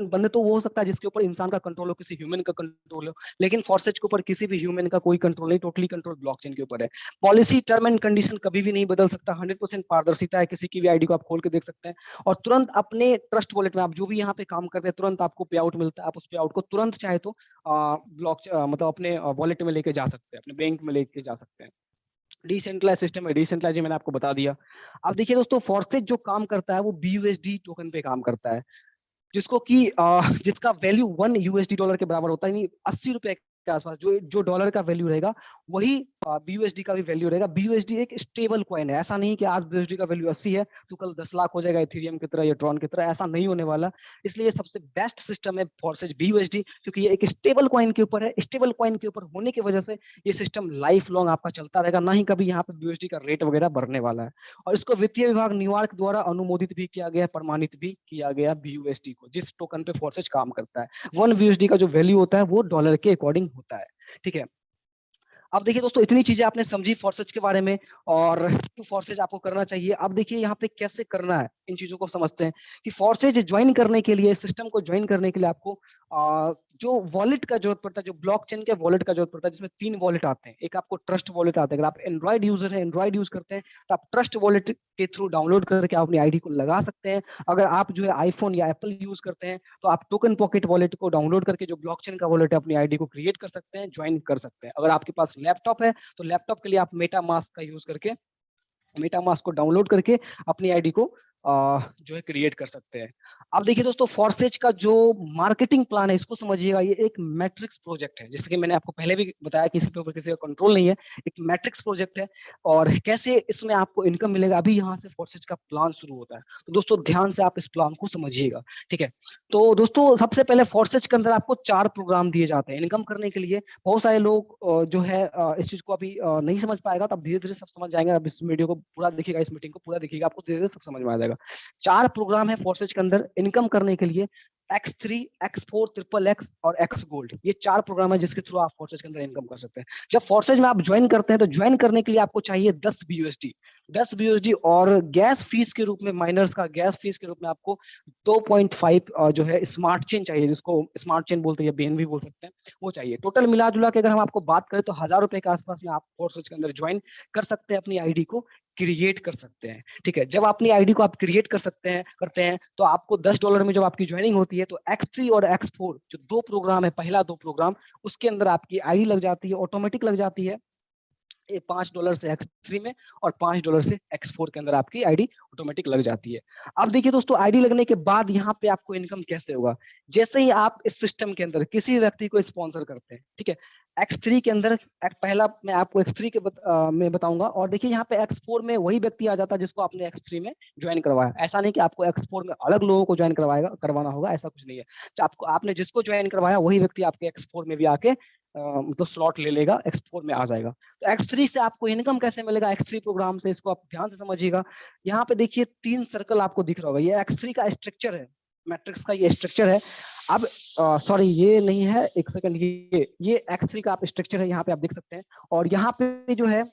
बंदे तो वो हो सकता है जिसके ऊपर इंसान का कंट्रोल हो, किसी ह्यूमन का कंट्रोल हो, लेकिन फॉरसेज के ऊपर किसी भी ह्यूमन का कोई कंट्रोल नहीं, टोटली कंट्रोल ब्लॉकचेन के ऊपर है। पॉलिसी, टर्म एंड कंडीशन कभी भी नहीं बदल सकता, 100% पारदर्शिता है, किसी की भी आईडी को आप खोल के देख सकते हैं, और तुरंत अपने ट्रस्ट वॉलेट में आप जो भी यहाँ पे काम करते हैं, तुरंत आपको पे आउट मिलता है। आप उस पे आउट को तुरंत चाहे तो मतलब अपने वॉलेट में लेके जा सकते हैं, अपने बैंक में लेके जा सकते हैं। डिसेंट्रलाइज सिस्टम है, डिसेंट्रलाइज मैंने आपको बता दिया। अब देखिए दोस्तों, फॉरसेज जो काम करता है वो BUSD टोकन पे काम करता है, जिसको कि जिसका वैल्यू 1 USD डॉलर के बराबर होता है, यानी 80 रुपए के आसपास जो जो डॉलर का वैल्यू रहेगा, वही BUSD का भी वैल्यू रहेगा। BUSD एक स्टेबल कॉइन है, ऐसा नहीं कि आज BUSD का वैल्यू 80 है तो कल 10 लाख हो जाएगा, इथेरियम की तरह या ट्रॉन की तरह, ऐसा नहीं होने वाला। इसलिए ये सबसे बेस्ट सिस्टम है फॉरसेज BUSD, क्योंकि ये एक स्टेबल कॉइन के ऊपर है। स्टेबल कॉइन के ऊपर होने की वजह से ये सिस्टम लाइफ लॉन्ग आपका चलता रहेगा, ना ही कभी यहाँ पे BUSD का रेट वगैरह बढ़ने वाला है। और इसको वित्तीय विभाग न्यूयॉर्क द्वारा अनुमोदित भी किया गया, प्रमाणित भी किया गया BUSD को, जिस टोकन पे फॉरसेज काम करता है। 1 BUSD का जो वैल्यू होता है वो डॉलर के अकॉर्डिंग होता है। ठीक है, अब देखिए दोस्तों, इतनी चीजें आपने समझी फॉरसेज के बारे में, और टू फॉरसेज आपको करना चाहिए। अब देखिए यहाँ पे कैसे करना है, इन चीजों को समझते हैं कि फॉरसेज ज्वाइन करने के लिए, सिस्टम को ज्वाइन करने के लिए आपको जो वॉलेट का जरूरत पड़ता है, जो ब्लॉकचेन के वॉलेट का जरूरत पड़ता है, जिसमें 3 वॉलेट आते हैं। एक आपको ट्रस्ट वॉलेट आता है, अगर आप एंड्रॉइड यूजर है, एंड्रॉइड यूज करते हैं, तो आप ट्रस्ट वॉलेट के थ्रू डाउनलोड करके आप अपनी आईडी को लगा सकते हैं। अगर आप जो है आईफोन या एप्पल यूज करते हैं, तो आप टोकन पॉकेट वॉलेट को डाउनलोड करके, जो ब्लॉकचेन का वॉलेट है, अपनी आईडी को क्रिएट कर सकते हैं, ज्वाइन कर सकते हैं। अगर आपके पास लैपटॉप है तो लैपटॉप के लिए आप मेटामास्क का यूज करके, मेटामास्क को डाउनलोड करके अपनी आईडी को जो है क्रिएट कर सकते हैं। अब देखिए दोस्तों, फॉरसेज का जो मार्केटिंग प्लान है, इसको समझिएगा। ये एक मैट्रिक्स प्रोजेक्ट है, जैसे कि मैंने आपको पहले भी बताया कि इसी पे ऊपर किसी का कंट्रोल नहीं है, एक मैट्रिक्स प्रोजेक्ट है। और कैसे इसमें आपको इनकम मिलेगा, अभी यहाँ से फॉरसेज का प्लान शुरू होता है। तो दोस्तों ध्यान से आप इस प्लान को समझिएगा। ठीक है, तो दोस्तों सबसे पहले फॉरसेज के अंदर आपको 4 प्रोग्राम दिए जाते हैं इनकम करने के लिए। बहुत सारे लोग जो है इस चीज को अभी नहीं समझ पाएगा, तो आप धीरे धीरे सब समझ जाएंगे। अब इस वीडियो को पूरा देखिएगा, इस मीटिंग को पूरा देखिएगा, आपको धीरे धीरे सब समझ में आ जाएगा। 4 प्रोग्राम है फॉरसेज के अंदर इनकम करने के लिए, X3, X4, XXX और X गोल्ड। ये 4 प्रोग्राम है जिसके थ्रू आप फॉरसेज के अंदर इनकम कर सकते हैं। जब फॉरसेज में आप ज्वाइन करते हैं, तो ज्वाइन करने के लिए आपको चाहिए 10 BUSD, और गैस फीस के रूप में, माइनर्स का गैस फीस के रूप में आपको 2.5 जो है स्मार्ट चेन चाहिए, जिसको स्मार्ट चेन बोलते हैं, BNB बोल सकते हैं, वो चाहिए। टोटल मिला जुला के अगर हम आपको बात करें, तो 1000 रुपए के आसपास में आप फॉरसेज के अंदर ज्वाइन कर सकते हैं, अपनी आईडी को क्रिएट कर सकते हैं। ठीक है, जब अपनी आईडी को आप क्रिएट करते हैं, तो आपको $10 में जब आपकी ज्वाइनिंग होती है, तो X3 और X4 जो 2 प्रोग्राम है, पहला 2 प्रोग्राम, उसके अंदर आपकी आईडी लग जाती है, ऑटोमेटिक लग जाती है। $5 से X3 में और $5 से X4 के अंदर आपकी आईडी ऑटोमेटिक लग जाती है। अब देखिए दोस्तों, आईडी लगने के बाद यहाँ पे आपको इनकम कैसे होगा। जैसे ही आप इस सिस्टम के अंदर किसी व्यक्ति को स्पॉन्सर करते हैं, ठीक है, X3 के अंदर पहला मैं आपको X3 के में बताऊंगा, और देखिए यहाँ पे X4 में वही व्यक्ति आ जाता है जिसको आपने X3 में ज्वाइन करवाया। ऐसा नहीं कि आपको X4 में अलग लोगों को ज्वाइन करवाना होगा, ऐसा कुछ नहीं है। आपने जिसको ज्वाइन करवाया वही व्यक्ति आपके X4 में भी आके मतलब स्लॉट ले लेगा, X4 में आ जाएगा। तो X3 से आपको इनकम कैसे मिलेगा, X3 प्रोग्राम से, इसको आप ध्यान से समझिएगा। यहाँ पे देखिए 3 सर्कल आपको दिख रहा होगा, ये X3 का स्ट्रक्चर है, मैट्रिक्स का ये स्ट्रक्चर है। अब सॉरी, ये नहीं है, एक सेकंड, ये X3 का आप स्ट्रक्चर है, यहाँ पे आप देख सकते हैं। और यहाँ पे जो है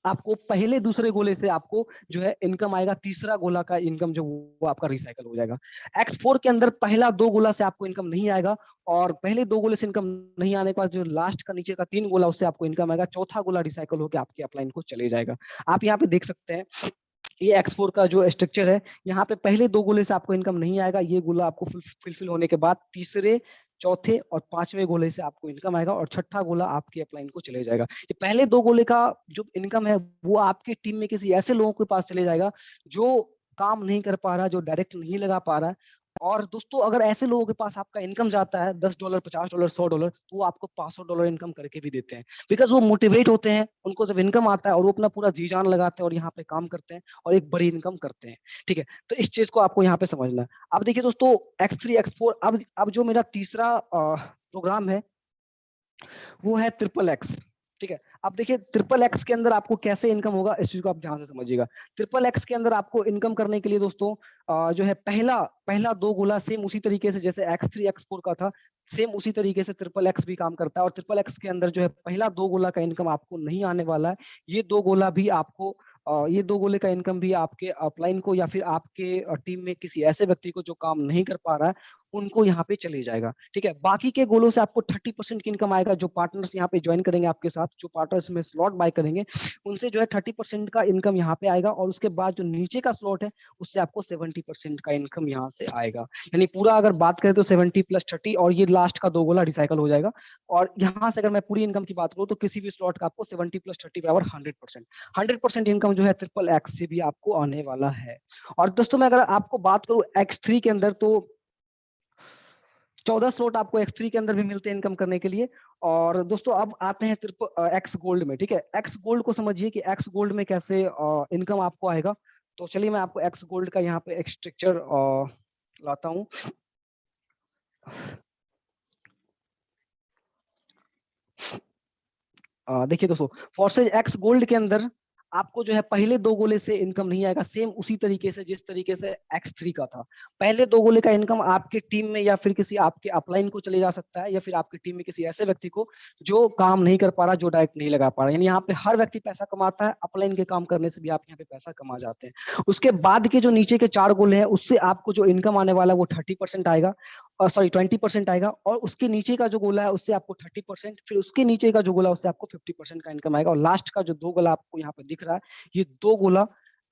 आपको पहले दूसरे गोले से आपको जो है इनकम आएगा, तीसरा गोला का इनकम जो वो आपका रिसाइकल हो जाएगा। X4 के अंदर पहला 2 गोला से आपको इनकम नहीं आएगा, और पहले 2 गोले से इनकम नहीं आने के बाद जो लास्ट का नीचे का 3 गोला, उससे आपको इनकम आएगा। चौथा गोला रिसाइकल होकर आपके अपलाइन को चले जाएगा। आप यहाँ पे देख सकते हैं, ये X4 का जो स्ट्रक्चर है, यहाँ पे पहले 2 गोले से आपको इनकम नहीं आएगा। ये गोला आपको फुलफिल होने के बाद तीसरे चौथे और पांचवें गोले से आपको इनकम आएगा और छठा गोला आपके अपलाइन को चले जाएगा। ये पहले 2 गोले का जो इनकम है वो आपके टीम में किसी ऐसे लोगों के पास चले जाएगा जो काम नहीं कर पा रहा, जो डायरेक्ट नहीं लगा पा रहा है। और दोस्तों अगर ऐसे लोगों के पास आपका इनकम जाता है $10, $50, $100, तो वो आपको $500 इनकम करके भी देते हैं, बिकॉज वो मोटिवेट होते हैं, उनको जब इनकम आता है और वो अपना पूरा जी जान लगाते हैं और यहाँ पे काम करते हैं और एक बड़ी इनकम करते हैं। ठीक है, तो इस चीज को आपको यहाँ पे समझना है। अब देखिए दोस्तों X3 X4, अब जो मेरा तीसरा प्रोग्राम है वो है XXX। ठीक है, अब देखिए XXX के अंदर आपको कैसे इनकम होगा इस चीज को आप ध्यान से समझिएगा। XXX के अंदर आपको इनकम करने के लिए दोस्तों जो है पहला 2 गोला सेम उसी तरीके से जैसे X3 X4 का था, सेम उसी तरीके से XXX भी काम करता है। और XXX के अंदर जो है पहला 2 गोला का इनकम आपको नहीं आने वाला है। ये 2 गोला भी आपको ये 2 गोले का इनकम भी आपके अपलाइन को या फिर आपके टीम में किसी ऐसे व्यक्ति को जो काम नहीं कर पा रहा है उनको यहाँ पे चले जाएगा। ठीक है, बाकी के गोलों से आपको 30% की इनकम आएगा। जो पार्टनर्स यहाँ पे ज्वाइन करेंगे आपके साथ, जो पार्टनर्स में स्लॉट बाय करेंगे, उनसे जो है 30% का इनकम यहाँ पे आएगा। और उसके बाद जो नीचे का स्लॉट है उससे आपको 70% का इनकम यहाँ से आएगा। यानी पूरा अगर बात करें तो 70 + 30 और ये लास्ट का 2 गोला रिसाइकल हो जाएगा। और यहाँ से अगर मैं पूरी इनकम की बात करूँ तो किसी भी स्लॉट का आपको 70 + 30 बराबर 100% इनकम जो है XXX से भी आपको आने वाला है। और दोस्तों मैं अगर आपको बात करूँ X3 के अंदर तो 14 स्लॉट आपको X3 के अंदर भी मिलते हैं इनकम करने के लिए। और दोस्तों अब आते हैं X गोल्ड में। ठीक है, X गोल्ड को समझिए कि X गोल्ड में कैसे इनकम आपको आएगा। तो चलिए मैं आपको X गोल्ड का यहाँ पे एक स्ट्रक्चर लाता हूँ। देखिए दोस्तों, फॉर्सेज X गोल्ड के अंदर आपको जो है पहले 2 गोले से इनकम नहीं आएगा, सेम उसी तरीके से जिस तरीके से X3 का था। पहले 2 गोले का इनकम आपके टीम में या फिर किसी आपके अपलाइन को चले जा सकता है या फिर आपकी टीम में किसी ऐसे व्यक्ति को जो काम नहीं कर पा रहा, जो डायरेक्ट नहीं लगा पा रहा। यानी यहाँ पे हर व्यक्ति पैसा कमाता है, अपलाइन के काम करने से भी आप यहाँ पे पैसा कमा जाते हैं। उसके बाद के जो नीचे के 4 गोले हैं उससे आपको जो इनकम आने वाला है वो 30% आएगा, सॉरी 20% आएगा। और उसके नीचे का जो गोला है उससे आपको 30%, फिर उसके नीचे का जो गोला उससे आपको 50% का इनकम आएगा। और लास्ट का जो 2 गोला आपको यहाँ पे दिख रहा है, ये 2 गोला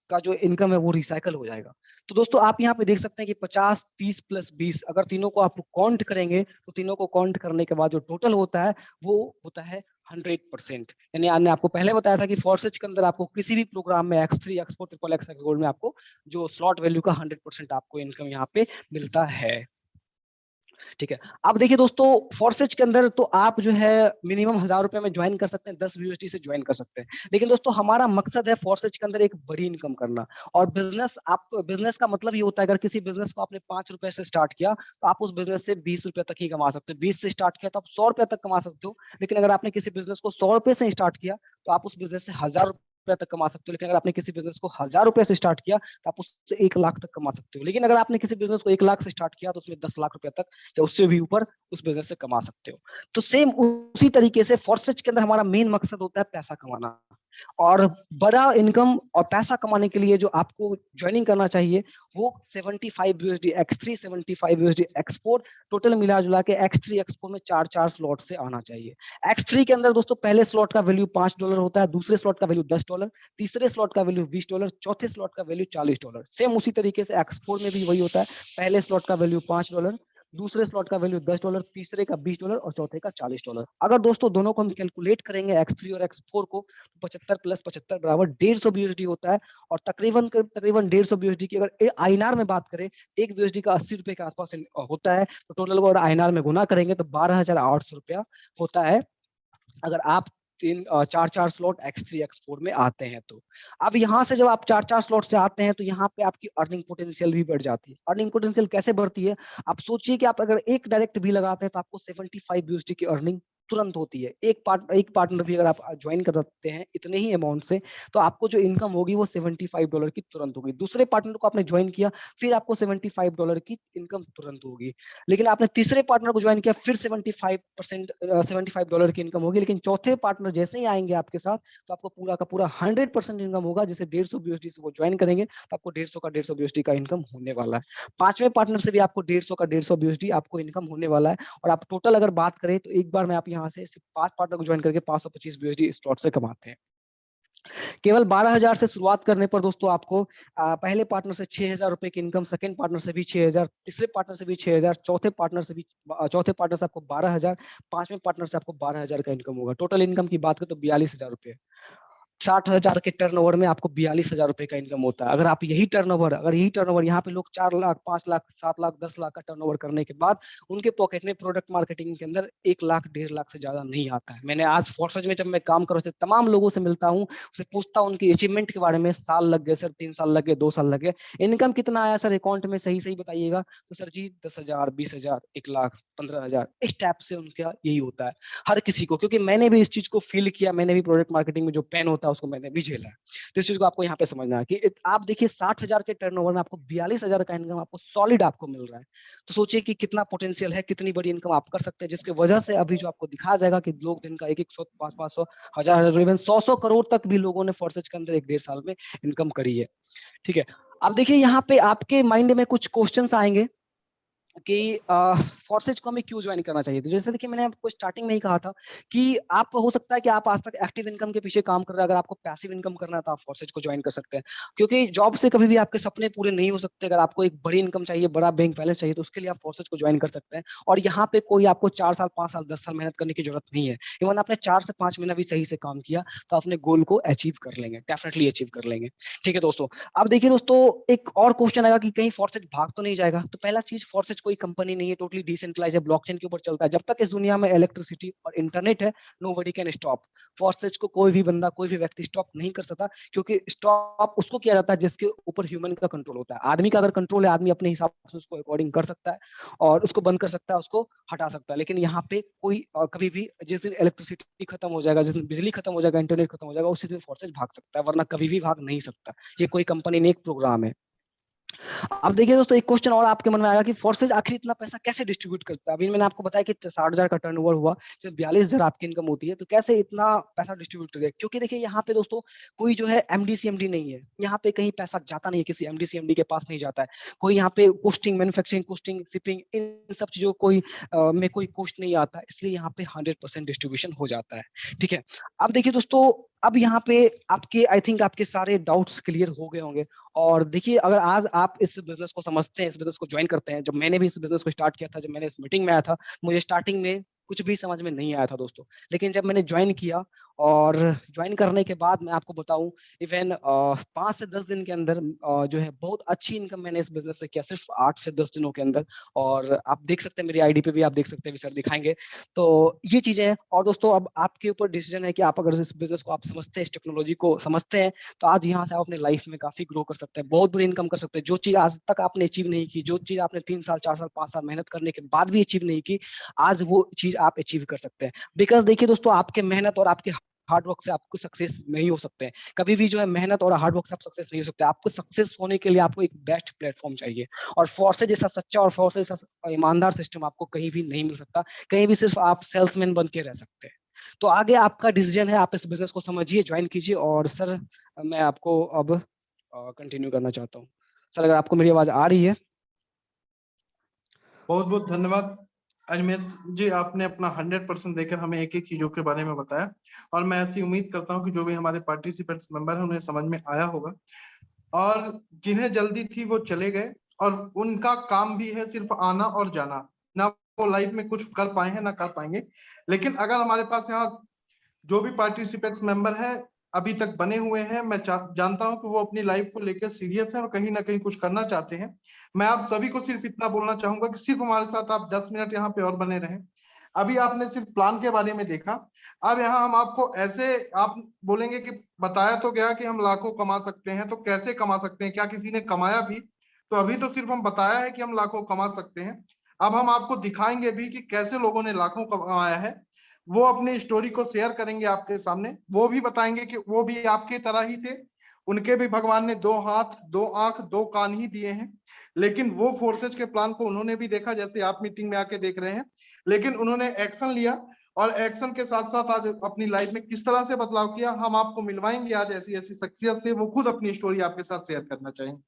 का जो इनकम है वो रिसाइकल हो जाएगा। तो दोस्तों आप यहाँ पे देख सकते हैं कि 50, 30 + 20 अगर तीनों को आप काउंट करेंगे तो तीनों को काउंट करने के बाद जो टोटल होता है वो होता है 100%। यानी मैंने आपको पहले बताया था कि फॉर्सेज के अंदर आपको किसी भी प्रोग्राम में X3 X4 XXX X gold में आपको जो स्लॉट वैल्यू का 100% आपको इनकम यहाँ पे मिलता है। ठीक है, अब देखिए दोस्तों फॉर्सेज के अंदर तो आप जो है मिनिमम ₹1000 में ज्वाइन कर सकते हैं, 10 USD से ज्वाइन कर सकते हैं। लेकिन दोस्तों हमारा मकसद है फॉर्सेज के अंदर एक बड़ी इनकम करना। और बिजनेस का मतलब ये होता है अगर किसी बिजनेस को आपने ₹5 से स्टार्ट किया तो आप उस बिजनेस से ₹20 तक ही कमा सकते हो। 20 से स्टार्ट किया तो आप ₹100 तक कमा सकते हो। लेकिन अगर आपने किसी बिजनेस को ₹100 से स्टार्ट किया तो आप उस बिजनेस से ₹1000 तक कमा सकते हो। लेकिन अगर आपने किसी बिजनेस को ₹1000 से स्टार्ट किया तो आप उससे 1 लाख तक कमा सकते हो। लेकिन अगर आपने किसी बिजनेस को 1 लाख से स्टार्ट किया तो उसमें ₹10 लाख तक या उससे भी ऊपर उस बिजनेस से कमा सकते हो। तो सेम उसी तरीके से फॉर्सेज के अंदर हमारा मेन मकसद होता है पैसा कमाना। और बड़ा इनकम और पैसा कमाने के लिए जो आपको ज्वाइनिंग करना चाहिए वो 75 USD X3, 75 USD X4, total मिला जुला के X3 X4 में 4 स्लॉट से आना चाहिए। X3 के अंदर दोस्तों पहले स्लॉट का वैल्यू $5 होता है, दूसरे स्लॉट का वैल्यू $10, तीसरे स्लॉट का वैल्यू $20, चौथे स्लॉट का वैल्यू $40। सेम उसी तरीके से X4 में भी वही होता है, पहले स्लॉट का वैल्यू $5, दूसरे स्लॉट का वैल्यू $10, तीसरे का $20 और चौथे का $40। अगर दोस्तों दोनों को हम कैलकुलेट करेंगे X3 और X4 को, 75 + 75 बराबर 150 BUSD होता है। और तकरीबन 150 BUSD की अगर INR में बात करें, एक BUSD का ₹80 के आसपास होता है। तो टोटल को अगर INR में गुना करेंगे तो ₹12,800 होता है अगर आप 4 स्लॉट X3 X4 में आते हैं तो। अब यहाँ से जब आप 4 स्लॉट से आते हैं तो यहाँ पे आपकी अर्निंग पोटेंशियल भी बढ़ जाती है। अर्निंग पोटेंशियल कैसे बढ़ती है, आप सोचिए कि आप अगर एक डायरेक्ट भी लगाते हैं तो आपको 75 USD की अर्निंग तुरंत होती है। एक पार्टनर भी अगर आप ज्वाइन कर सकते हैं इतने ही अमाउंट से तो आपको जो इनकम होगी वो $75 की तुरंत होगी। दूसरे पार्टनर को आपने ज्वाइन किया फिर आपको $75 की इनकम तुरंत होगी। लेकिन आपने तीसरे पार्टनर को ज्वाइन किया फिर 75 $75 की इनकम होगी। लेकिन चौथे पार्टनर जैसे ही आएंगे आपके साथ तो आपको पूरा का पूरा 100% इनकम होगा। जैसे 150 BUSD से वो ज्वाइन करेंगे तो आपको 150 का 150 BUSD का इनकम होने वाला है। पांचवें पार्टनर से भी आपको 150 का 150 BUSD आपको इनकम होने वाला है। और आप टोटल अगर बात करें तो एक बार में आप यहाँ से 5 पार्टनर को ज्वाइन करके 525 BUSD स्लॉट से कमाते हैं। केवल 12,000 से शुरुआत करने पर दोस्तों आपको पहले पार्टनर से 6,000 रुपए की इनकम, सेकंड पार्टनर से भी 6,000, तीसरे पार्टनर से भी 6,000, चौथे पार्टनर से आपको 12,000, पांचवें पार्टनर से आपको 12,000 का इनकम होगा। टोटल इनकम की बात करें तो 42,000 रुपए। 60,000 के टर्नओवर में आपको 42,000 रुपए का इनकम होता है। अगर यही टर्नओवर यहाँ पे लोग 4 लाख, 5 लाख, 7 लाख, 10 लाख का टर्नओवर करने के बाद उनके पॉकेट में प्रोडक्ट मार्केटिंग के अंदर 1 लाख, 1.5 लाख से ज्यादा नहीं आता है। मैंने आज फोर्सेज में जब मैं काम कर रहा था, तमाम लोगों से मिलता हूँ, उसे पूछता हूँ उनकी अचीवमेंट के बारे में। साल लग गए सर, 3 साल लग गए, 2 साल लग गए, इनकम कितना आया सर अकाउंट में, सही सही बताइएगा। तो सर जी 10,000, 20,000, 1 लाख, 15,000, इस टाइप से उनका यही होता है हर किसी को। क्योंकि मैंने भी इस चीज को फील किया, मैंने भी प्रोडक्ट मार्केटिंग में जो पेन होता है उसको मैंने भी झेला है। तो इस चीज को आपको यहाँ पे समझना है कि आप देखिए 60,000 के टर्नओवर में आपको 42,000 का इनकम आपको सॉलिड आपको मिल रहा है। तो सोचिए कि कितना पोटेंशियल है, कितनी बड़ी इनकम आप कर सकते हैं, जिसकी वजह से अभी जो आपको दिखाया जाएगा कि लोग दिन का 1-1, 100, 500, 1000, इवन 100 करोड़ तक भी लोगों ने फोर्सेज के अंदर 1-1.5 साल में इनकम करी है। ठीक है, अब देखिए यहाँ पे आपके माइंड में कुछ क्वेश्चंस आएंगे कि फोर्सेज को हमें क्यों ज्वाइन करना चाहिए। तो जैसे देखिए मैंने आपको स्टार्टिंग में ही कहा था कि आप, हो सकता है कि आप आज तक एक्टिव इनकम के पीछे काम कर रहे हैं, अगर आपको पैसिव इनकम करना है तो आप फोर्सेज को ज्वाइन कर सकते हैं। क्योंकि जॉब से कभी भी आपके सपने पूरे नहीं हो सकते। अगर आपको एक बड़ी इनकम चाहिए, बड़ा बैंक बैलेंस चाहिए, तो उसके लिए आप फोर्सेज को ज्वाइन कर सकते हैं। और यहाँ पे कोई आपको 4 साल, 5 साल, 10 साल मेहनत करने की जरूरत नहीं है। इवन आपने 4 से 5 महीना भी सही से काम किया तो अपने गोल को अचीव कर लेंगे, डेफिनेटली अचीव कर लेंगे। ठीक है दोस्तों, अब देखिए दोस्तों एक और क्वेश्चन आएगा कि कहीं फोर्सेज भाग तो नहीं जाएगा। तो पहला चीज, फोर्सेज कोई कंपनी नहीं है, टोटली डिसेंट्रलाइज है, ब्लॉकचेन के ऊपर चलता है। जब तक इस दुनिया में इलेक्ट्रिसिटी और इंटरनेट है, नोबडी कैन स्टॉप फोर्सेज को। कोई भी बंदा, कोई भी व्यक्ति स्टॉप नहीं कर सकता, क्योंकि स्टॉप उसको किया जाता है जिसके ऊपर ह्यूमन का कंट्रोल होता है। आदमी का अगर कंट्रोल है, आदमी अपने हिसाब से उसको अकॉर्डिंग कर सकता है और उसको बंद कर सकता है, उसको हटा सकता है। लेकिन यहाँ पे कोई कभी भी, जिस दिन इलेक्ट्रिसिटी खत्म हो जाएगा, जिस दिन बिजली खत्म हो जाएगा, इंटरनेट खत्म हो जाएगा, उसी दिन फोर्सेज भाग सकता है, वरना कभी भी भाग नहीं सकता। ये कोई कंपनी नहीं, एक प्रोग्राम है। अब देखिए दोस्तों एक क्वेश्चन और आपके मन में आएगा कि फोर्सेज आखिर इतना पैसा कैसे डिस्ट्रीब्यूट करता है। अभी मैंने आपको बताया कि 60,000 का टर्नओवर हुआ, जब 42,000 आपकी इनकम होती है, तो कैसे इतना पैसा डिस्ट्रीब्यूट करेगा। क्योंकि देखिए यहाँ पे दोस्तों कोई जो है एमडीसीएमडी नहीं है। यहाँ पे कहीं पैसा जाता नहीं है, किसी एमडीसीएमडी के पास नहीं जाता है। कोई यहाँ पे कोस्टिंग, मैन्युफैक्चरिंग, कोस्टिंग, शिपिंग, इन सब चीजों कोई में कोई कोस्ट नहीं आता, इसलिए यहाँ पे 100% डिस्ट्रीब्यूशन हो जाता है। ठीक है, अब देखिए दोस्तों, अब यहाँ पे आपके, आई थिंक आपके सारे डाउट्स क्लियर हो गए होंगे। और देखिए अगर आज आप इस बिजनेस को समझते हैं, इस बिजनेस को ज्वाइन करते हैं, जब मैंने भी इस बिजनेस को स्टार्ट किया था, जब मैंने इस मीटिंग में आया था, मुझे स्टार्टिंग में कुछ भी समझ में नहीं आया था दोस्तों। लेकिन जब मैंने ज्वाइन किया और ज्वाइन करने के बाद मैं आपको बताऊं, इवन 5 से 10 दिन के अंदर जो है बहुत अच्छी इनकम मैंने इस बिजनेस से किया, सिर्फ 8 से 10 दिनों के अंदर। और आप देख सकते हैं मेरी आईडी पे भी, आप देख सकते हैं, सर दिखाएंगे। तो ये चीजें हैं। और दोस्तों अब आपके ऊपर डिसीजन है कि आप अगर इस बिजनेस को आप समझते हैं, इस टेक्नोलॉजी को समझते हैं, तो आज यहाँ से आप अपने लाइफ में काफी ग्रो कर सकते हैं, बहुत बड़ी इनकम कर सकते हैं। जो चीज आज तक आपने अचीव नहीं की, जो चीज आपने 3 साल, 4 साल, 5 साल मेहनत करने के बाद भी अचीव नहीं की, आज वो चीज आप अचीव कर सकते हैं। बिकॉज देखिए दोस्तों, आपके मेहनत और आपके हार्ड वर्क से आपको सक्सेस नहीं हो सकते हैं। कभी भी जो है मेहनत और हार्ड वर्क से आप सक्सेस नहीं हो सकते। आपको सक्सेस होने के लिए आपको एक बेस्ट प्लेटफॉर्म चाहिए। और फोर्सेज जैसा सच्चा और फोर्सेज जैसा ईमानदार सिस्टम आपको कहीं भी नहीं मिल सकता। कहीं भी सिर्फ आप सेल्समैन बन के रह सकते हैं। तो आगे आपका डिसीजन है, आप इस बिजनेस को समझिए, ज्वाइन कीजिए। और सर मैं आपको अब कंटिन्यू करना चाहता हूँ। सर अगर आपको मेरी आवाज आ रही है। बहुत बहुत धन्यवाद अजमेश जी, आपने अपना 100% देकर हमें एक एक चीजों के बारे में बताया। और मैं ऐसी उम्मीद करता हूं कि जो भी हमारे पार्टिसिपेंट्स मेंबर हैं उन्हें समझ में आया होगा। और जिन्हें जल्दी थी वो चले गए, और उनका काम भी है सिर्फ आना और जाना, ना वो लाइफ में कुछ कर पाए हैं ना कर पाएंगे। लेकिन अगर हमारे पास यहाँ जो भी पार्टिसिपेंट्स मेंबर हैं अभी तक बने हुए हैं, मैं जानता हूं कि वो अपनी लाइफ को लेकर सीरियस है और कहीं ना कहीं कुछ करना चाहते हैं। मैं आप सभी को सिर्फ इतना बोलना चाहूंगा कि सिर्फ हमारे साथ आप 10 मिनट यहाँ पे और बने रहें। अभी आपने सिर्फ प्लान के बारे में देखा, अब यहाँ हम आपको ऐसे, आप बोलेंगे कि बताया तो गया कि हम लाखों कमा सकते हैं, तो कैसे कमा सकते हैं, क्या किसी ने कमाया भी? तो अभी तो सिर्फ हम बताया है कि हम लाखों कमा सकते हैं। अब हम आपको दिखाएंगे भी कि कैसे लोगों ने लाखों कमाया है। वो अपनी स्टोरी को शेयर करेंगे आपके सामने, वो भी बताएंगे कि वो भी आपके तरह ही थे, उनके भी भगवान ने 2 हाथ, 2 आंख, 2 कान ही दिए हैं। लेकिन वो फोर्सेज के प्लान को उन्होंने भी देखा, जैसे आप मीटिंग में आके देख रहे हैं। लेकिन उन्होंने एक्शन लिया, और एक्शन के साथ साथ आज अपनी लाइफ में किस तरह से बदलाव किया, हम आपको मिलवाएंगे आज ऐसी ऐसी शख्सियत से, वो खुद अपनी स्टोरी आपके साथ शेयर करना चाहेंगे।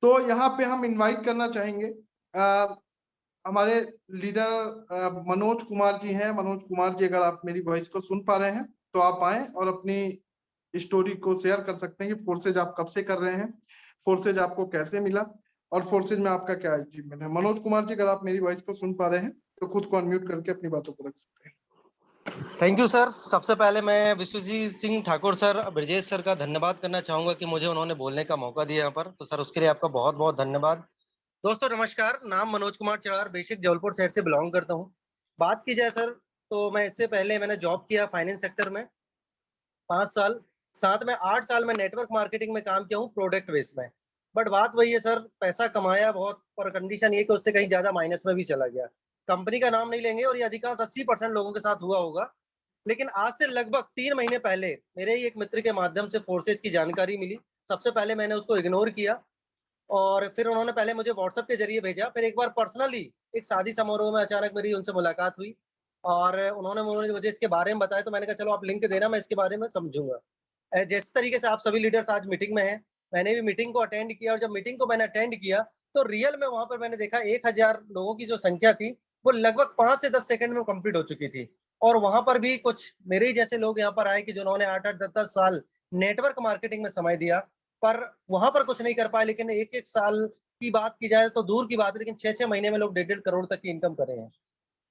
तो यहाँ पे हम इनवाइट करना चाहेंगे हमारे लीडर मनोज कुमार जी हैं। मनोज कुमार जी, अगर आप मेरी वॉइस को सुन पा रहे हैं तो आप आए और अपनी स्टोरी को शेयर कर सकते हैं कि फोर्सेज आप कब से कर रहे हैं, फोर्सेज आपको कैसे मिला और फोर्सेज में आपका क्या अचीवमेंट है। मनोज कुमार जी, अगर आप मेरी वॉइस को सुन पा रहे हैं तो खुद को अनम्यूट करके अपनी बातों को रख सकते हैं। Thank you sir. सबसे पहले मैं विश्वजीत सिंह ठाकुर सर, ब्रजेश सर का धन्यवाद करना चाहूंगा कि मुझे उन्होंने बोलने का मौका दिया यहाँ पर, तो सर उसके लिए आपका बहुत बहुत धन्यवाद। दोस्तों नमस्कार, नाम मनोज कुमार चरार, बेसिक जबलपुर शहर से बिलोंग करता हूँ। बात की जाए सर तो मैं इससे पहले मैंने जॉब किया फाइनेंस सेक्टर में 5 साल, साथ में 8 साल में नेटवर्क मार्केटिंग में काम किया हूँ प्रोडक्ट बेस में। बट बात वही है सर, पैसा कमाया बहुत, पर कंडीशन ये कि उससे कहीं ज्यादा माइनस में भी चला गया। कंपनी का नाम नहीं लेंगे और ये अधिकांश 80% लोगों के साथ हुआ होगा। लेकिन आज से लगभग 3 महीने पहले मेरे ही एक मित्र के माध्यम से फोर्सेस की जानकारी मिली। सबसे पहले मैंने उसको इग्नोर किया और फिर उन्होंने पहले मुझे व्हाट्सएप के जरिए भेजा, फिर एक बार पर्सनली एक शादी समारोह में अचानक मेरी उनसे मुलाकात हुई और उन्होंने मुझे इसके बारे में बताया, तो मैंने कहा चलो आप लिंक देना, मैं इसके बारे में समझूंगा। जिस तरीके से आप सभी लीडर्स आज मीटिंग में हैं, मैंने भी मीटिंग को अटेंड किया और जब मीटिंग को मैंने अटेंड किया तो रियल में वहां पर मैंने देखा 1000 लोगों की जो संख्या थी वो लगभग 5 से 10 सेकंड में कंप्लीट हो चुकी थी। और वहां पर भी कुछ मेरे ही जैसे लोग यहाँ पर आए कि जिन्होंने 8-8, 10-10 साल नेटवर्क मार्केटिंग में समय दिया, पर वहां पर कुछ नहीं कर पाए। लेकिन 1-1 साल की बात की जाए तो दूर की बात है, लेकिन 6-6 महीने में लोग 1.5 करोड़ तक की इनकम करे हैं।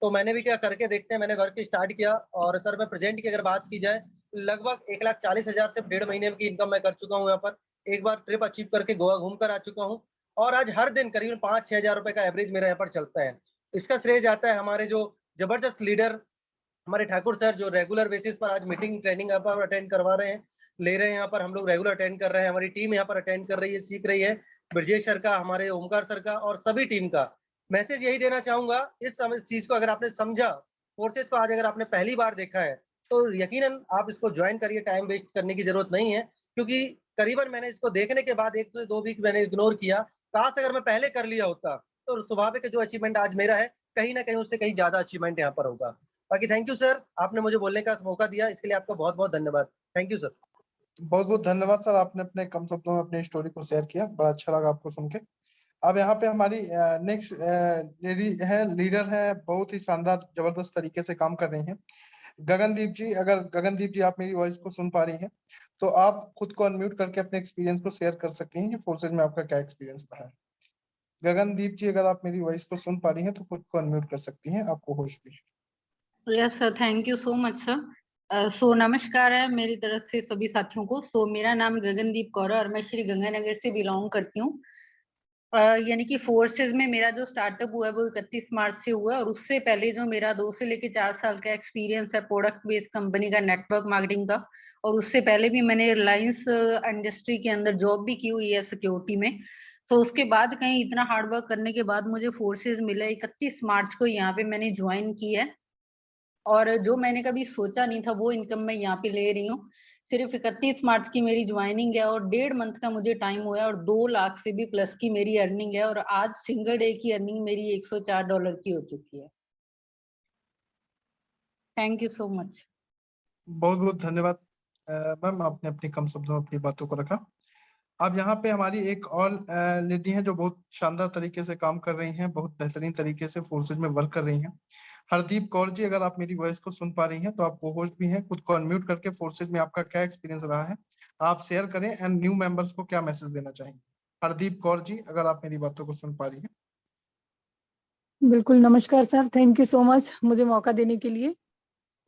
तो मैंने भी क्या करके देखते हैं, मैंने वर्क स्टार्ट किया और सर मैं प्रेजेंट की अगर बात की जाए लगभग 1,40,000 से 1.5 महीने की इनकम मैं कर चुका हूँ यहाँ पर। एक बार ट्रिप अचीव करके गोवा घूम कर आ चुका हूँ और आज हर दिन करीबन 5-6 हजार रुपए का एवरेज मेरा यहाँ पर चलता है। इसका श्रेय जाता है हमारे जो जबरदस्त लीडर हमारे ठाकुर सर, जो रेगुलर बेसिस पर आज मीटिंग ट्रेनिंग यहाँ पर अटेंड करवा रहे हैं, ले रहे हैं। यहाँ पर हम लोग रेगुलर अटेंड कर रहे हैं, हमारी टीम यहाँ पर अटेंड कर रही है, सीख रही है। ब्रजेश सर का, हमारे ओमकार सर का और सभी टीम का मैसेज यही देना चाहूंगा। इस चीज को अगर आपने समझा, फोर्सेज को आज अगर आपने पहली बार देखा है तो यकीनन आप इसको ज्वाइन करिए, टाइम वेस्ट करने की जरूरत नहीं है। क्योंकि करीबन मैंने इसको देखने के बाद 1 से 2 वीक मैंने इग्नोर किया। काश अगर मैं पहले कर लिया होता तो स्वाभाविक है जो अचीवमेंट आज मेरा है कहीं ना कहीं उससे कहीं ज्यादा अचीवमेंट यहाँ पर होगा। बाकी थैंक यू सर, आपने मुझे बोलने का मौका दिया, इसके लिए आपका बहुत बहुत धन्यवाद। Thank you sir. बहुत बहुत धन्यवाद सर, आपने अपने कम शब्दों में अपनी स्टोरी को शेयर किया, बड़ा अच्छा लगा आपको सुन के। अब यहाँ पे हमारी नेक्स्ट लेडी है, लीडर है, बहुत ही शानदार जबरदस्त तरीके से काम कर रही हैं, गगनदीप जी। अगर गगनदीप जी आप मेरी वॉइस को सुन पा रही हैं तो आप खुद को अनम्यूट करके अपने एक्सपीरियंस को शेयर कर सकती हैं कि फोर्सेज में आपका क्या एक्सपीरियंस रहा है। गगनदीप जी, अगर आप मेरी वॉइस को सुन पा रही हैं तो खुद को अनम्यूट कर सकती हैं, आपको होश भी। Yes sir, thank you so much sir. So नमस्कार है मेरी तरफ से सभी साथियों को। सो मेरा नाम गगनदीप कौर है और मैं श्री गंगानगर से बिलोंग करती हूँ। यानी कि फोर्सेज में मेरा जो स्टार्टअप हुआ है वो 31 मार्च से हुआ है और उससे पहले जो मेरा 2 से लेकर 4 साल का एक्सपीरियंस है प्रोडक्ट बेस्ड कंपनी का, नेटवर्क मार्केटिंग का, और उससे पहले भी मैंने रिलायंस इंडस्ट्री के अंदर जॉब भी की हुई है सिक्योरिटी में। तो उसके बाद कहीं इतना हार्डवर्क करने के बाद मुझे फोर्सेज मिला, 31 मार्च को यहाँ पे मैंने ज्वाइन की है और जो मैंने कभी सोचा नहीं था वो इनकम मैं यहाँ पे ले रही हूँ। सिर्फ 31 मार्च की मेरी ज्वाइनिंग है और 1.5 मंथ का मुझे टाइम हुआ है और 2 लाख से भी प्लस की मेरी अर्निंग है और आज सिंगल डे की अर्निंग मेरी $104 की हो चुकी है। Thank you so much. बहुत बहुत धन्यवाद मैम, आपने अपनी कम शब्दों में अपनी बातों को रखा। अब यहाँ पे हमारी एक और लेडी है जो बहुत शानदार तरीके से काम कर रही हैं, बहुत बेहतरीन तरीके से फोर्सेज में वर्क कर रही हैं। हरदीप कौर जी, अगर आप मेरी वॉइस को सुन पा रही हैं तो आप को होस्ट भी हैं, खुद को अनम्यूट करके फोर्सेज में आपका क्या एक्सपीरियंस रहा है आप शेयर करें एंड न्यू मेंबर्स को क्या मैसेज देना चाहेंगे। हरदीप कौर जी, अगर आप मेरी बातों को सुन पा रही हैं। बिल्कुल, नमस्कार sir, thank you so much मुझे मौका देने के लिए।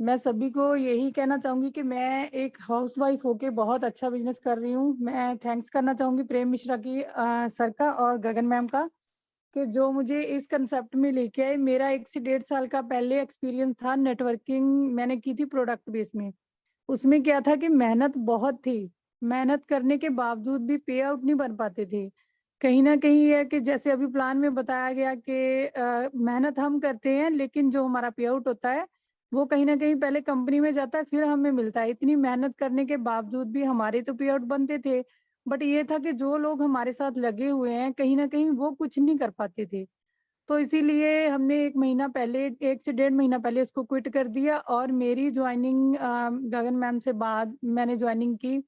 मैं सभी को यही कहना चाहूंगी कि मैं एक हाउसवाइफ होके बहुत अच्छा बिजनेस कर रही हूँ। मैं थैंक्स करना चाहूंगी प्रेम मिश्रा की सर का और गगन मैम का कि जो मुझे इस कंसेप्ट में लेके आए। मेरा 1 से 1.5 साल का पहले एक्सपीरियंस था, नेटवर्किंग मैंने की थी प्रोडक्ट बेस में। उसमें क्या था कि मेहनत बहुत थी, मेहनत करने के बावजूद भी पे आउट नहीं बन पाते थे। कहीं ना कहीं है कि जैसे अभी प्लान में बताया गया कि मेहनत हम करते हैं लेकिन जो हमारा पे आउट होता है वो कहीं ना कहीं पहले कंपनी में जाता है फिर हमें मिलता है। इतनी मेहनत करने के बावजूद भी हमारे तो पे आउट बनते थे, बट ये था कि जो लोग हमारे साथ लगे हुए हैं कहीं ना कहीं वो कुछ नहीं कर पाते थे। तो इसीलिए हमने 1 महीना पहले, 1 से 1.5 महीना पहले इसको क्विट कर दिया और मेरी ज्वाइनिंग गगन मैम से बाद मैंने ज्वाइनिंग की।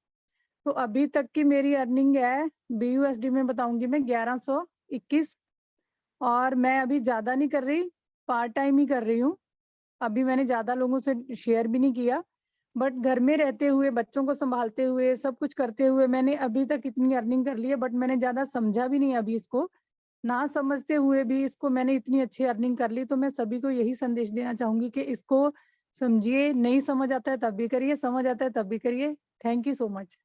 तो अभी तक की मेरी अर्निंग है BUSD में बताऊंगी मैं 1121 और मैं अभी ज़्यादा नहीं कर रही, पार्ट टाइम ही कर रही हूँ। अभी मैंने ज़्यादा लोगों से शेयर भी नहीं किया। बट घर में रहते हुए, बच्चों को संभालते हुए, सब कुछ करते हुए मैंने अभी तक इतनी अर्निंग कर ली है, बट मैंने ज़्यादा समझा भी नहीं अभी इसको। ना समझते हुए भी इसको मैंने इतनी अच्छी अर्निंग कर ली, तो मैं सभी को यही संदेश देना चाहूँगी कि इसको समझिए, नहीं समझ आता है तब भी करिए, समझ आता है तब भी करिए। Thank you so much.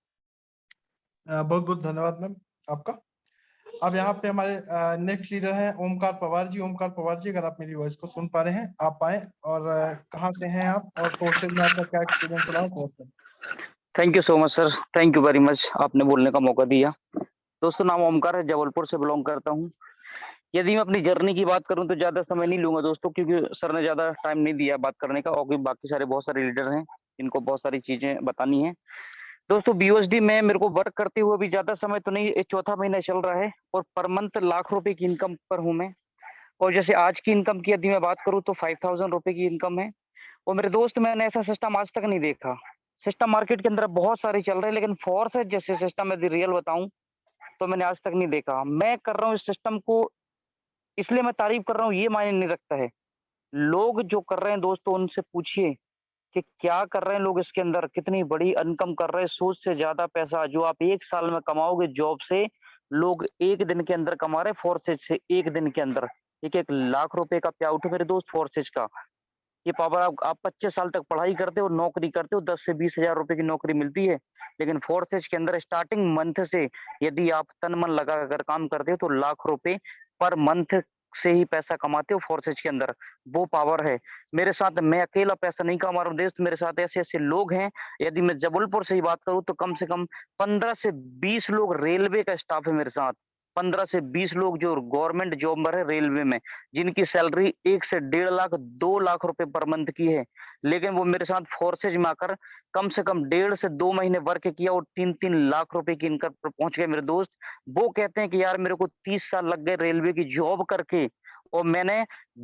बहुत बहुत धन्यवाद मैम आपका। अब यहाँ पे हमारे नेक्स्ट लीडर हैं ओमकार पवार जी। ओमकार पवार जी, अगर आप मेरी वॉइस को सुन पा रहे हैं, आप आए और कहाँ से हैं आप और फोर्सेज में आपका क्या एक्सपीरियंस रहा है? Thank you so much sir, thank you very much, आपने बोलने का मौका दिया। दोस्तों, नाम ओमकार है, जबलपुर से बिलोंग करता हूँ। यदि मैं अपनी जर्नी की बात करूं तो ज्यादा समय नहीं लूंगा दोस्तों, क्योंकि सर ने ज्यादा टाइम नहीं दिया बात करने का, और बाकी सारे बहुत सारे लीडर हैं जिनको बहुत सारी चीजें बतानी है। दोस्तों, बीओएसडी में मेरे को वर्क करते हुए भी ज्यादा समय तो नहीं, एक चौथा महीना चल रहा है और पर मंथ लाख रुपए की इनकम पर हूं मैं। और जैसे आज की इनकम की यदि मैं बात करूं तो 5000 रुपए की इनकम है। और मेरे दोस्त, मैंने ऐसा सिस्टम आज तक नहीं देखा। सिस्टम मार्केट के अंदर बहुत सारे चल रहे हैं, लेकिन फोर्स है जैसे सिस्टम यदि रियल बताऊं तो मैंने आज तक नहीं देखा। मैं कर रहा हूँ इस सिस्टम को, इसलिए मैं तारीफ कर रहा हूँ, ये मायने नहीं रखता है। लोग जो कर रहे हैं दोस्तों, उनसे पूछिए कि क्या कर रहे हैं लोग इसके अंदर, कितनी बड़ी इनकम कर रहे हैं। सोच से ज्यादा पैसा जो आप एक साल में कमाओगे जॉब से, लोग एक दिन के अंदर कमा रहे हैं फोर्सेज से। एक दिन के अंदर 1-1 लाख रुपए का पे आउट है मेरे दोस्त फोर्सेज का। ये पावर आप 25 साल तक पढ़ाई करते हो, नौकरी करते हो, 10 से 20 हजार रुपए की नौकरी मिलती है, लेकिन फोर्सेज के अंदर स्टार्टिंग मंथ से यदि आप तन मन लगा कर काम करते हो तो लाख रुपए पर मंथ से ही पैसा कमाते हो फोर्सेज के अंदर। वो पावर है मेरे साथ। मैं अकेला पैसा नहीं कमा रहा हूँ दोस्त, मेरे साथ ऐसे ऐसे लोग हैं। यदि मैं जबलपुर से ही बात करूँ तो कम से कम 15 से 20 लोग रेलवे का स्टाफ है मेरे साथ। 15 से 20 लोग जो गवर्नमेंट जॉबर है रेलवे में, जिनकी सैलरी 1 से 1.5 लाख 2 लाख रुपए पर मंथ की है, लेकिन वो मेरे साथ फोर्सेज में आकर कम से कम 1.5 से 2 महीने वर्क किया और 3-3 लाख रुपए की इनकम पर पहुंच गए मेरे दोस्त। वो कहते हैं कि यार मेरे को 30 साल लग गए रेलवे की जॉब करके, और मैंने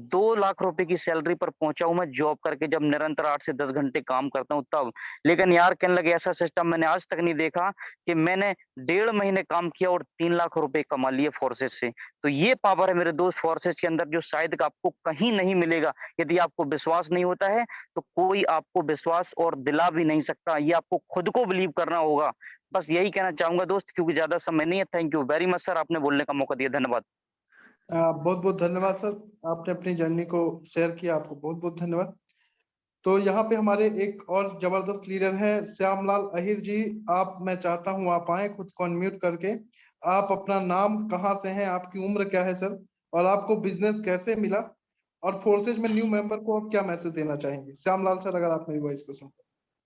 2 लाख रुपए की सैलरी पर पहुंचा हूं मैं जॉब करके, जब निरंतर 8 से 10 घंटे काम करता हूं तब। लेकिन यार कहने लगे ऐसा सिस्टम मैंने आज तक नहीं देखा कि मैंने 1.5 महीने काम किया और 3 लाख रुपए कमा लिए फोर्सेज से। तो ये पावर है मेरे दोस्त फोर्सेज के अंदर, जो शायद आपको कहीं नहीं मिलेगा। यदि आपको विश्वास नहीं होता है तो कोई आपको विश्वास और दिला भी नहीं सकता, ये आपको खुद को बिलीव करना होगा। बस यही कहना चाहूंगा दोस्त, क्योंकि ज्यादा समय नहीं है। Thank you very much sir, आपने बोलने का मौका दिया, धन्यवाद। बहुत बहुत धन्यवाद सर, आपने अपनी जर्नी को शेयर किया, आपको बहुत बहुत धन्यवाद। तो यहाँ पे हमारे एक और जबरदस्त लीडर हैं श्यामलाल अहिर जी। आप, मैं चाहता हूँ आप आए, खुद को अनम्यूट करके आप अपना नाम, कहाँ से हैं, आपकी उम्र क्या है सर, और आपको बिजनेस कैसे मिला, और फोर्सेज में न्यू मेंबर को आप क्या मैसेज देना चाहेंगे? श्यामलाल सर, अगर आप मेरी वॉइस को सुन।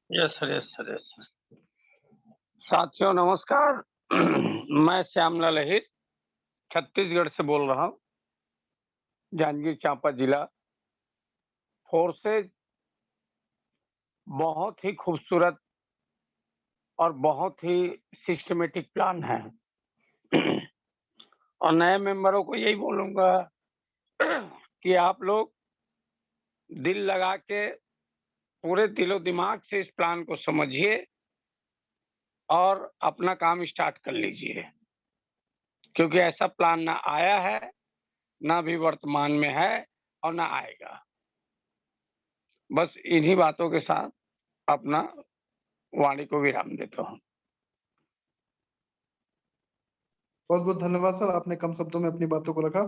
Yes sir, yes sir, yes sir. साथियों नमस्कार। मैं श्यामलाल अहिर छत्तीसगढ़ से बोल रहा हूँ, जांजगीर चांपा जिला। फोर्सेज बहुत ही खूबसूरत और बहुत ही सिस्टमेटिक प्लान है, और नए मेंबरों को यही बोलूंगा कि आप लोग दिल लगा के पूरे दिलो दिमाग से इस प्लान को समझिए और अपना काम स्टार्ट कर लीजिए, क्योंकि ऐसा प्लान ना आया है, ना भी वर्तमान में है और ना आएगा। बस इन्हीं बातों के साथ अपना वाणी को विराम देता हूँ। बहुत बहुत धन्यवाद सर, आपने कम शब्दों में अपनी बातों को रखा।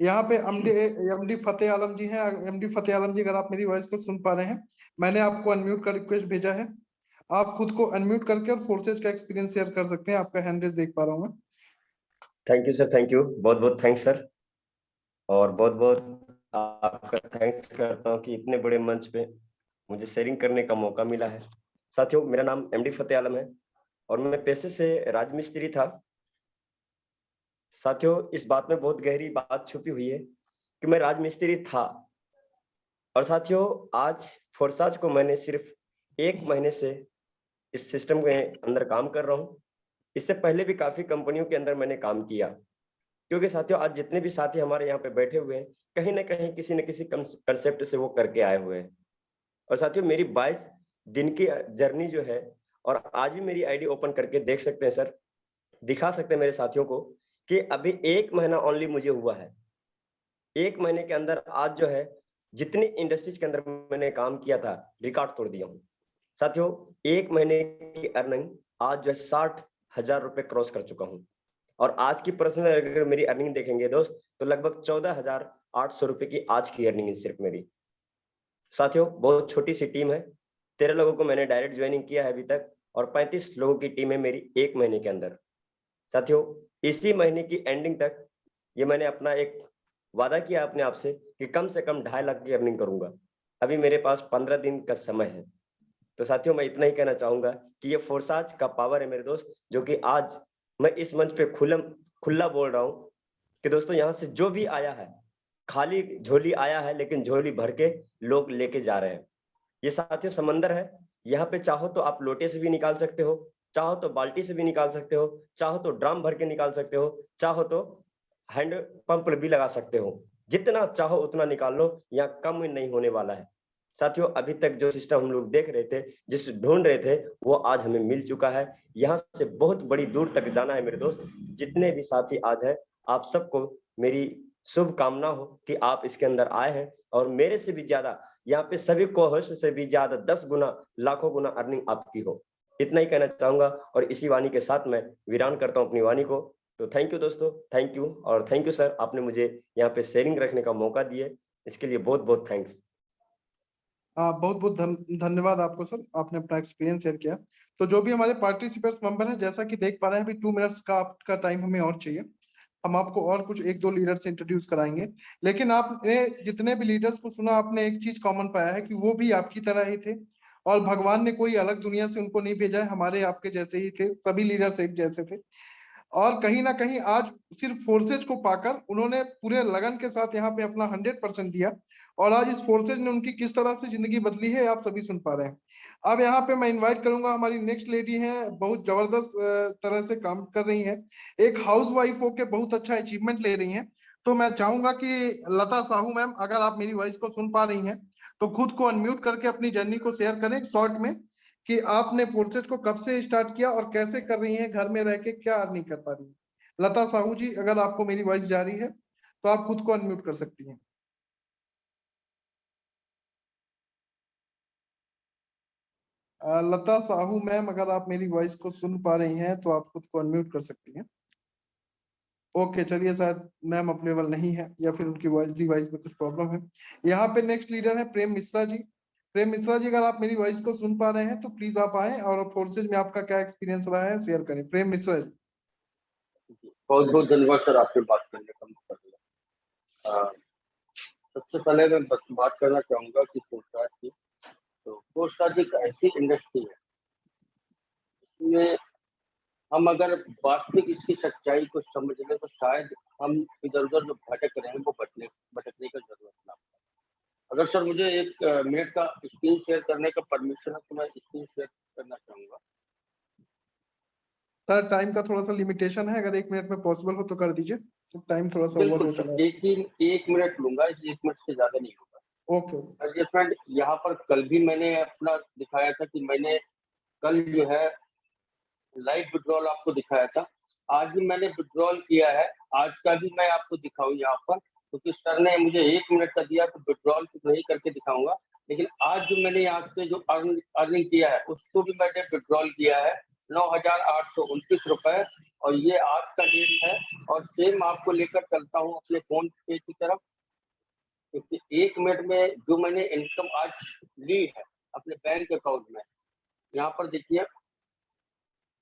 यहाँ पे एमडी फतेह आलम जी हैं। एमडी फतेह आलम जी, अगर आप मेरी वॉइस को सुन पा रहे हैं, मैंने आपको अनम्यूट का रिक्वेस्ट भेजा है, आप खुद को अनम्यूट करके और फोर्सेज का एक्सपीरियंस शेयर कर सकते हैं। आपका हैंड रेज देख पा रहा हूँ मैं। Thank you sir, thank you, बहुत बहुत थैंक्स सर, और बहुत बहुत आपका थैंक्स करता हूँ कि इतने बड़े मंच पे मुझे शेयरिंग करने का मौका मिला है। साथियों, मेरा नाम एमडी फतेह आलम है और मैं पेशे से राजमिस्त्री था। साथियों, इस बात में बहुत गहरी बात छुपी हुई है कि मैं राजमिस्त्री था, और साथियों आज फोर्साज को मैंने सिर्फ 1 महीने से इस सिस्टम के अंदर काम कर रहा हूँ। इससे पहले भी काफी कंपनियों के अंदर मैंने काम किया, क्योंकि साथियों आज जितने भी साथी हमारे यहाँ पे बैठे हुए हैं, कहीं ना कहीं किसी न किसी कंसेप्ट से वो करके आए हुए हैं। और साथियों, मेरी 22 दिन की जर्नी जो है, और आज भी मेरी आईडी ओपन करके देख सकते हैं सर, दिखा सकते हैं मेरे साथियों को कि अभी 1 महीना ओनली मुझे हुआ है। 1 महीने के अंदर आज जो है जितनी इंडस्ट्रीज के अंदर मैंने काम किया था, रिकॉर्ड तोड़ दिया हूँ। साथियों, 1 महीने की अर्निंग आज जो है 60,000 रुपए क्रॉस कर चुका हूँ। और आज की पर्सनल अगर मेरी अर्निंग देखेंगे दोस्त, तो लगभग 14,800 रुपए की आज की अर्निंग है सिर्फ मेरी। साथियों, बहुत छोटी सी टीम है, 13 लोगों को मैंने डायरेक्ट ज्वाइनिंग किया है अभी तक, और 35 लोगों की टीम है मेरी 1 महीने के अंदर। साथियों, इसी महीने की एंडिंग तक ये मैंने अपना एक वादा किया अपने आप से कि कम से कम 2.5 लाख की अर्निंग करूंगा। अभी मेरे पास 15 दिन का समय है। तो साथियों, मैं इतना ही कहना चाहूंगा कि ये फोर्साज का पावर है मेरे दोस्त, जो कि आज मैं इस मंच पे खुला बोल रहा हूँ कि दोस्तों, यहाँ से जो भी आया है, खाली झोली आया है, लेकिन झोली भर के लोग लेके जा रहे हैं। ये साथियों समंदर है, यहाँ पे चाहो तो आप लोटे से भी निकाल सकते हो, चाहो तो बाल्टी से भी निकाल सकते हो, चाहो तो ड्रम भर के निकाल सकते हो, चाहो तो हैंड पंप भी लगा सकते हो। जितना चाहो उतना निकाल लो, यहाँ कम नहीं होने वाला है। साथियों, अभी तक जो सिस्टम हम लोग देख रहे थे, जिस ढूंढ रहे थे, वो आज हमें मिल चुका है। यहाँ से बहुत बड़ी दूर तक जाना है मेरे दोस्त। जितने भी साथी आज हैं, आप सबको मेरी शुभकामना हो कि आप इसके अंदर आए हैं, और मेरे से भी ज्यादा यहाँ पे सभी को होस्ट से भी ज्यादा 10 गुना, लाखों गुना अर्निंग आपकी हो। इतना ही कहना चाहूंगा, और इसी वाणी के साथ मैं विराम करता हूँ अपनी वाणी को। तो थैंक यू दोस्तों, थैंक यू, और थैंक यू सर, आपने मुझे यहाँ पे शेयरिंग रखने का मौका दिया, इसके लिए बहुत बहुत थैंक्स। बहुत बहुत धन्यवाद आपको सर, आपने अपना एक्सपीरियंस शेयर किया। तो जो भी हमारे पार्टिसिपेंट्स मेंबर हैं, जैसा कि देख पा रहे हैं, अभी 2 मिनट्स का आपका टाइम हमें और चाहिए। हम आपको और कुछ 1-2 लीडर्स इंट्रोड्यूस कराएंगे, लेकिन आपने जितने भी लीडर्स को सुना, आपने एक चीज कॉमन पाया है कि वो भी आपकी तरह ही थे, और भगवान ने कोई अलग दुनिया से उनको नहीं भेजा है, हमारे आपके जैसे ही थे, सभी लीडर्स एक जैसे थे। और कहीं ना कहीं आज सिर्फ फोर्सेज को पाकर उन्होंने पूरे लगन के साथ यहाँ पे अपना 100% दिया, और आज इस फोर्सेज ने उनकी किस तरह से जिंदगी बदली है आप सभी सुन पा रहे हैं। अब यहाँ पे मैं इनवाइट करूंगा, हमारी नेक्स्ट लेडी है, बहुत जबरदस्त तरह से काम कर रही है, एक हाउस वाइफ होके बहुत अच्छा अचीवमेंट ले रही है। तो मैं चाहूंगा कि लता साहू मैम, अगर आप मेरी वॉइस को सुन पा रही हैं, तो खुद को अनम्यूट करके अपनी जर्नी को शेयर करें शॉर्ट में, कि आपने फोर्सेज को कब से स्टार्ट किया और कैसे कर रही हैं, घर में रह के क्या अर्निंग कर पा रही है। लता साहू जी, अगर आपको मेरी वॉइस जा रही है तो आप खुद को अनम्यूट कर सकती हैं। लता साहू मैम, अगर आप मेरी वॉइस को सुन पा रही हैं तो आप खुद को अनम्यूट कर सकती हैं। ओके, चलिए, शायद मैम अवेलेबल नहीं है, या फिर उनकी वॉइस डिवाइस में कुछ प्रॉब्लम है। यहाँ पे नेक्स्ट लीडर है प्रेम मिश्रा जी। प्रेम मिश्रा जी, अगर आप मेरी वॉइस को सुन पा रहे हैं तो प्लीज आप आए, और फोर्सेज में आपका क्या एक्सपीरियंस रहा है शेयर करें। प्रेम मिश्रा जी। बहुत बहुत धन्यवाद सर, आपसे बात करने का मौका दिया। सबसे पहले मैं बात करना चाहूंगा कि फोर्साज की, तो फोर्साज एक ऐसी इंडस्ट्री है इसमें हम अगर वास्तविक इसकी सच्चाई को समझ लें तो शायद हम इधर उधर जो भटक रहे हैं वो भटकने का जरूरत ना पड़े। अगर सर मुझे 1 मिनट का स्क्रीन शेयर करने का परमिशन है तो मैं स्क्रीन शेयर करना चाहूंगा। सर, टाइम का थोड़ा सा लिमिटेशन है, अगर 1 मिनट में पॉसिबल हो तो कर दीजिए, तो टाइम थोड़ा सा ओवर हो चुका है। 1 मिनट लूंगा, इस 1 मिनट से ज्यादा नहीं होगा। ओके। एडजस्टमेंट यहाँ पर कल भी मैंने अपना दिखाया था कि मैंने कल जो है लाइव विड्रॉल आपको दिखाया था, आज भी मैंने विड्रॉल किया है, आज का भी मैं आपको दिखाऊं यहाँ पर, क्योंकि सर ने मुझे 1 मिनट का दिया तो विड्रॉल तो नहीं करके दिखाऊंगा, लेकिन आज जो मैंने यहाँ से जो अर्निंग किया है उसको भी मैंने विड्रॉल किया है 9,829 रुपए, और ये आज का डेट है। और सेम आपको लेकर चलता हूँ अपने फोन पे की तरफ, क्योंकि 1 मिनट में जो मैंने इनकम आज ली है अपने बैंक अकाउंट में, यहाँ पर देखिए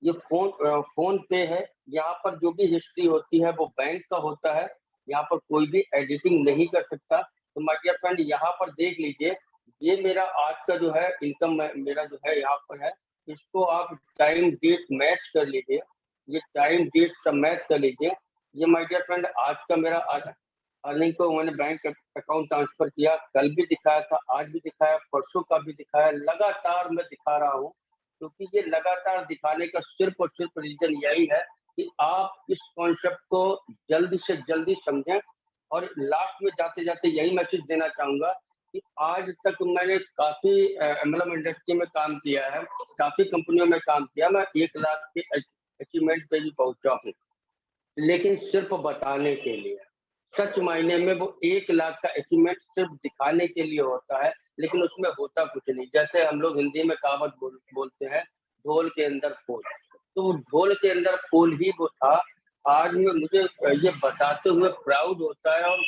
ये फोन पे है, यहाँ पर जो भी हिस्ट्री होती है वो बैंक का होता है, यहाँ पर कोई भी एडिटिंग नहीं कर सकता। तो माय डियर फ्रेंड, यहाँ पर देख लीजिए, ये मेरा आज का जो है इनकम मेरा जो है यहाँ पर है, इसको आप टाइम डेट मैच कर लीजिए, ये टाइम डेट सब मैच कर लीजिए। ये माय डियर फ्रेंड आज का मेरा अर्निंग को मैंने बैंक अकाउंट ट्रांसफर किया, कल भी दिखाया था, आज भी दिखाया, परसों का भी दिखाया, लगातार मैं दिखा रहा हूँ, क्योंकि ये लगातार दिखाने का सिर्फ और सिर्फ रीजन यही है कि आप इस कॉन्सेप्ट को जल्दी से जल्दी समझें। और लास्ट में जाते जाते यही मैसेज देना चाहूंगा कि आज तक मैंने काफी मतलब इंडस्ट्री में काम किया है, काफी कंपनियों में काम किया, मैं 1 लाख के अचीवमेंट पे भी पहुंचा हूँ, लेकिन सिर्फ बताने के लिए। सच मायने में वो 1 लाख का अचीवमेंट सिर्फ दिखाने के लिए होता है, लेकिन उसमें होता कुछ नहीं। जैसे हम लोग हिंदी में कहावत बोलते हैं, ढोल के अंदर फूल, तो वो ढोल के अंदर फूल ही वो था। आज में मुझे ये बताते हुए प्राउड होता है। और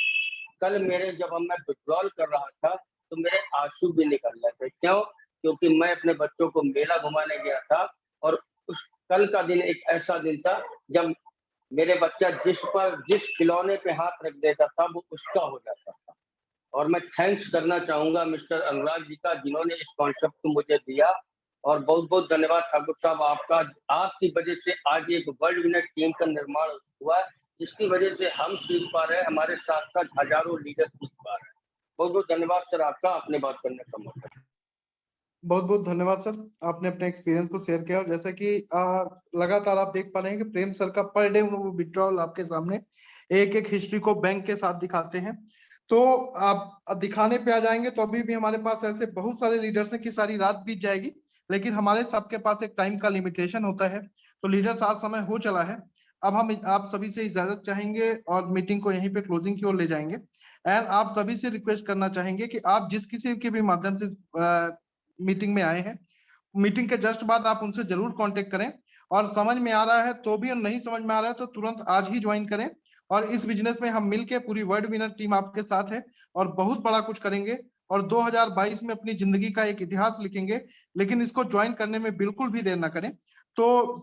कल मेरे जब मैं विड्रॉल कर रहा था तो मेरे आंसू भी निकल रहे थे। क्यों? क्योंकि मैं अपने बच्चों को मेला घुमाने गया था और उस कल का दिन एक ऐसा दिन था जब मेरे बच्चा जिस खिलौने पे हाथ रख देता था वो उसका हो जाता था। और मैं थैंक्स करना चाहूंगा मिस्टर अनुराग जी का, जिन्होंने इस कॉन्सेप्ट को मुझे दिया। और बहुत बहुत धन्यवाद ठाकुर साहब आपका। आपकी वजह से आज एक वर्ल्ड विनर टीम का निर्माण हुआ, जिसकी वजह से हम सीख पा रहे हैं, हमारे साथ साथ हजारों लीडर सीख पा रहे हैं। बहुत बहुत धन्यवाद सर आपका, आपने बात करने का मौका। बहुत बहुत धन्यवाद सर, आपने अपने एक्सपीरियंस को शेयर किया। और जैसा कि लगातार आप देख पा रहे हैं कि प्रेम सर का पर डे वो विड्रॉल आपके सामने एक एक हिस्ट्री को बैंक के साथ दिखाते हैं। तो आप दिखाने पे आ जाएंगे तो अभी भी हमारे पास ऐसे बहुत सारे लीडर्स हैं कि सारी रात बीत जाएगी, लेकिन हमारे सबके पास एक टाइम का लिमिटेशन होता है। तो लीडर्स आज समय हो चला है, अब हम आप सभी से इजाजत चाहेंगे और मीटिंग को यहीं पे क्लोजिंग की ओर ले जाएंगे। एंड आप सभी से रिक्वेस्ट करना चाहेंगे कि आप जिस किसी के भी माध्यम से मीटिंग में आए हैं, मीटिंग के जस्ट बाद आप उनसे जरूर कांटेक्ट करें। और समझ में आ रहा है तो भी, और नहीं समझ में आ रहा है तो तुरंत आज ही ज्वाइन करें। और इस बिजनेस में हम मिलके पूरी वर्ल्ड विनर टीम आपके साथ है और बहुत बड़ा कुछ करेंगे और 2022 में अपनी जिंदगी का एक इतिहास लिखेंगे। लेकिन इसको ज्वाइन करने में बिल्कुल भी देर ना करें। तो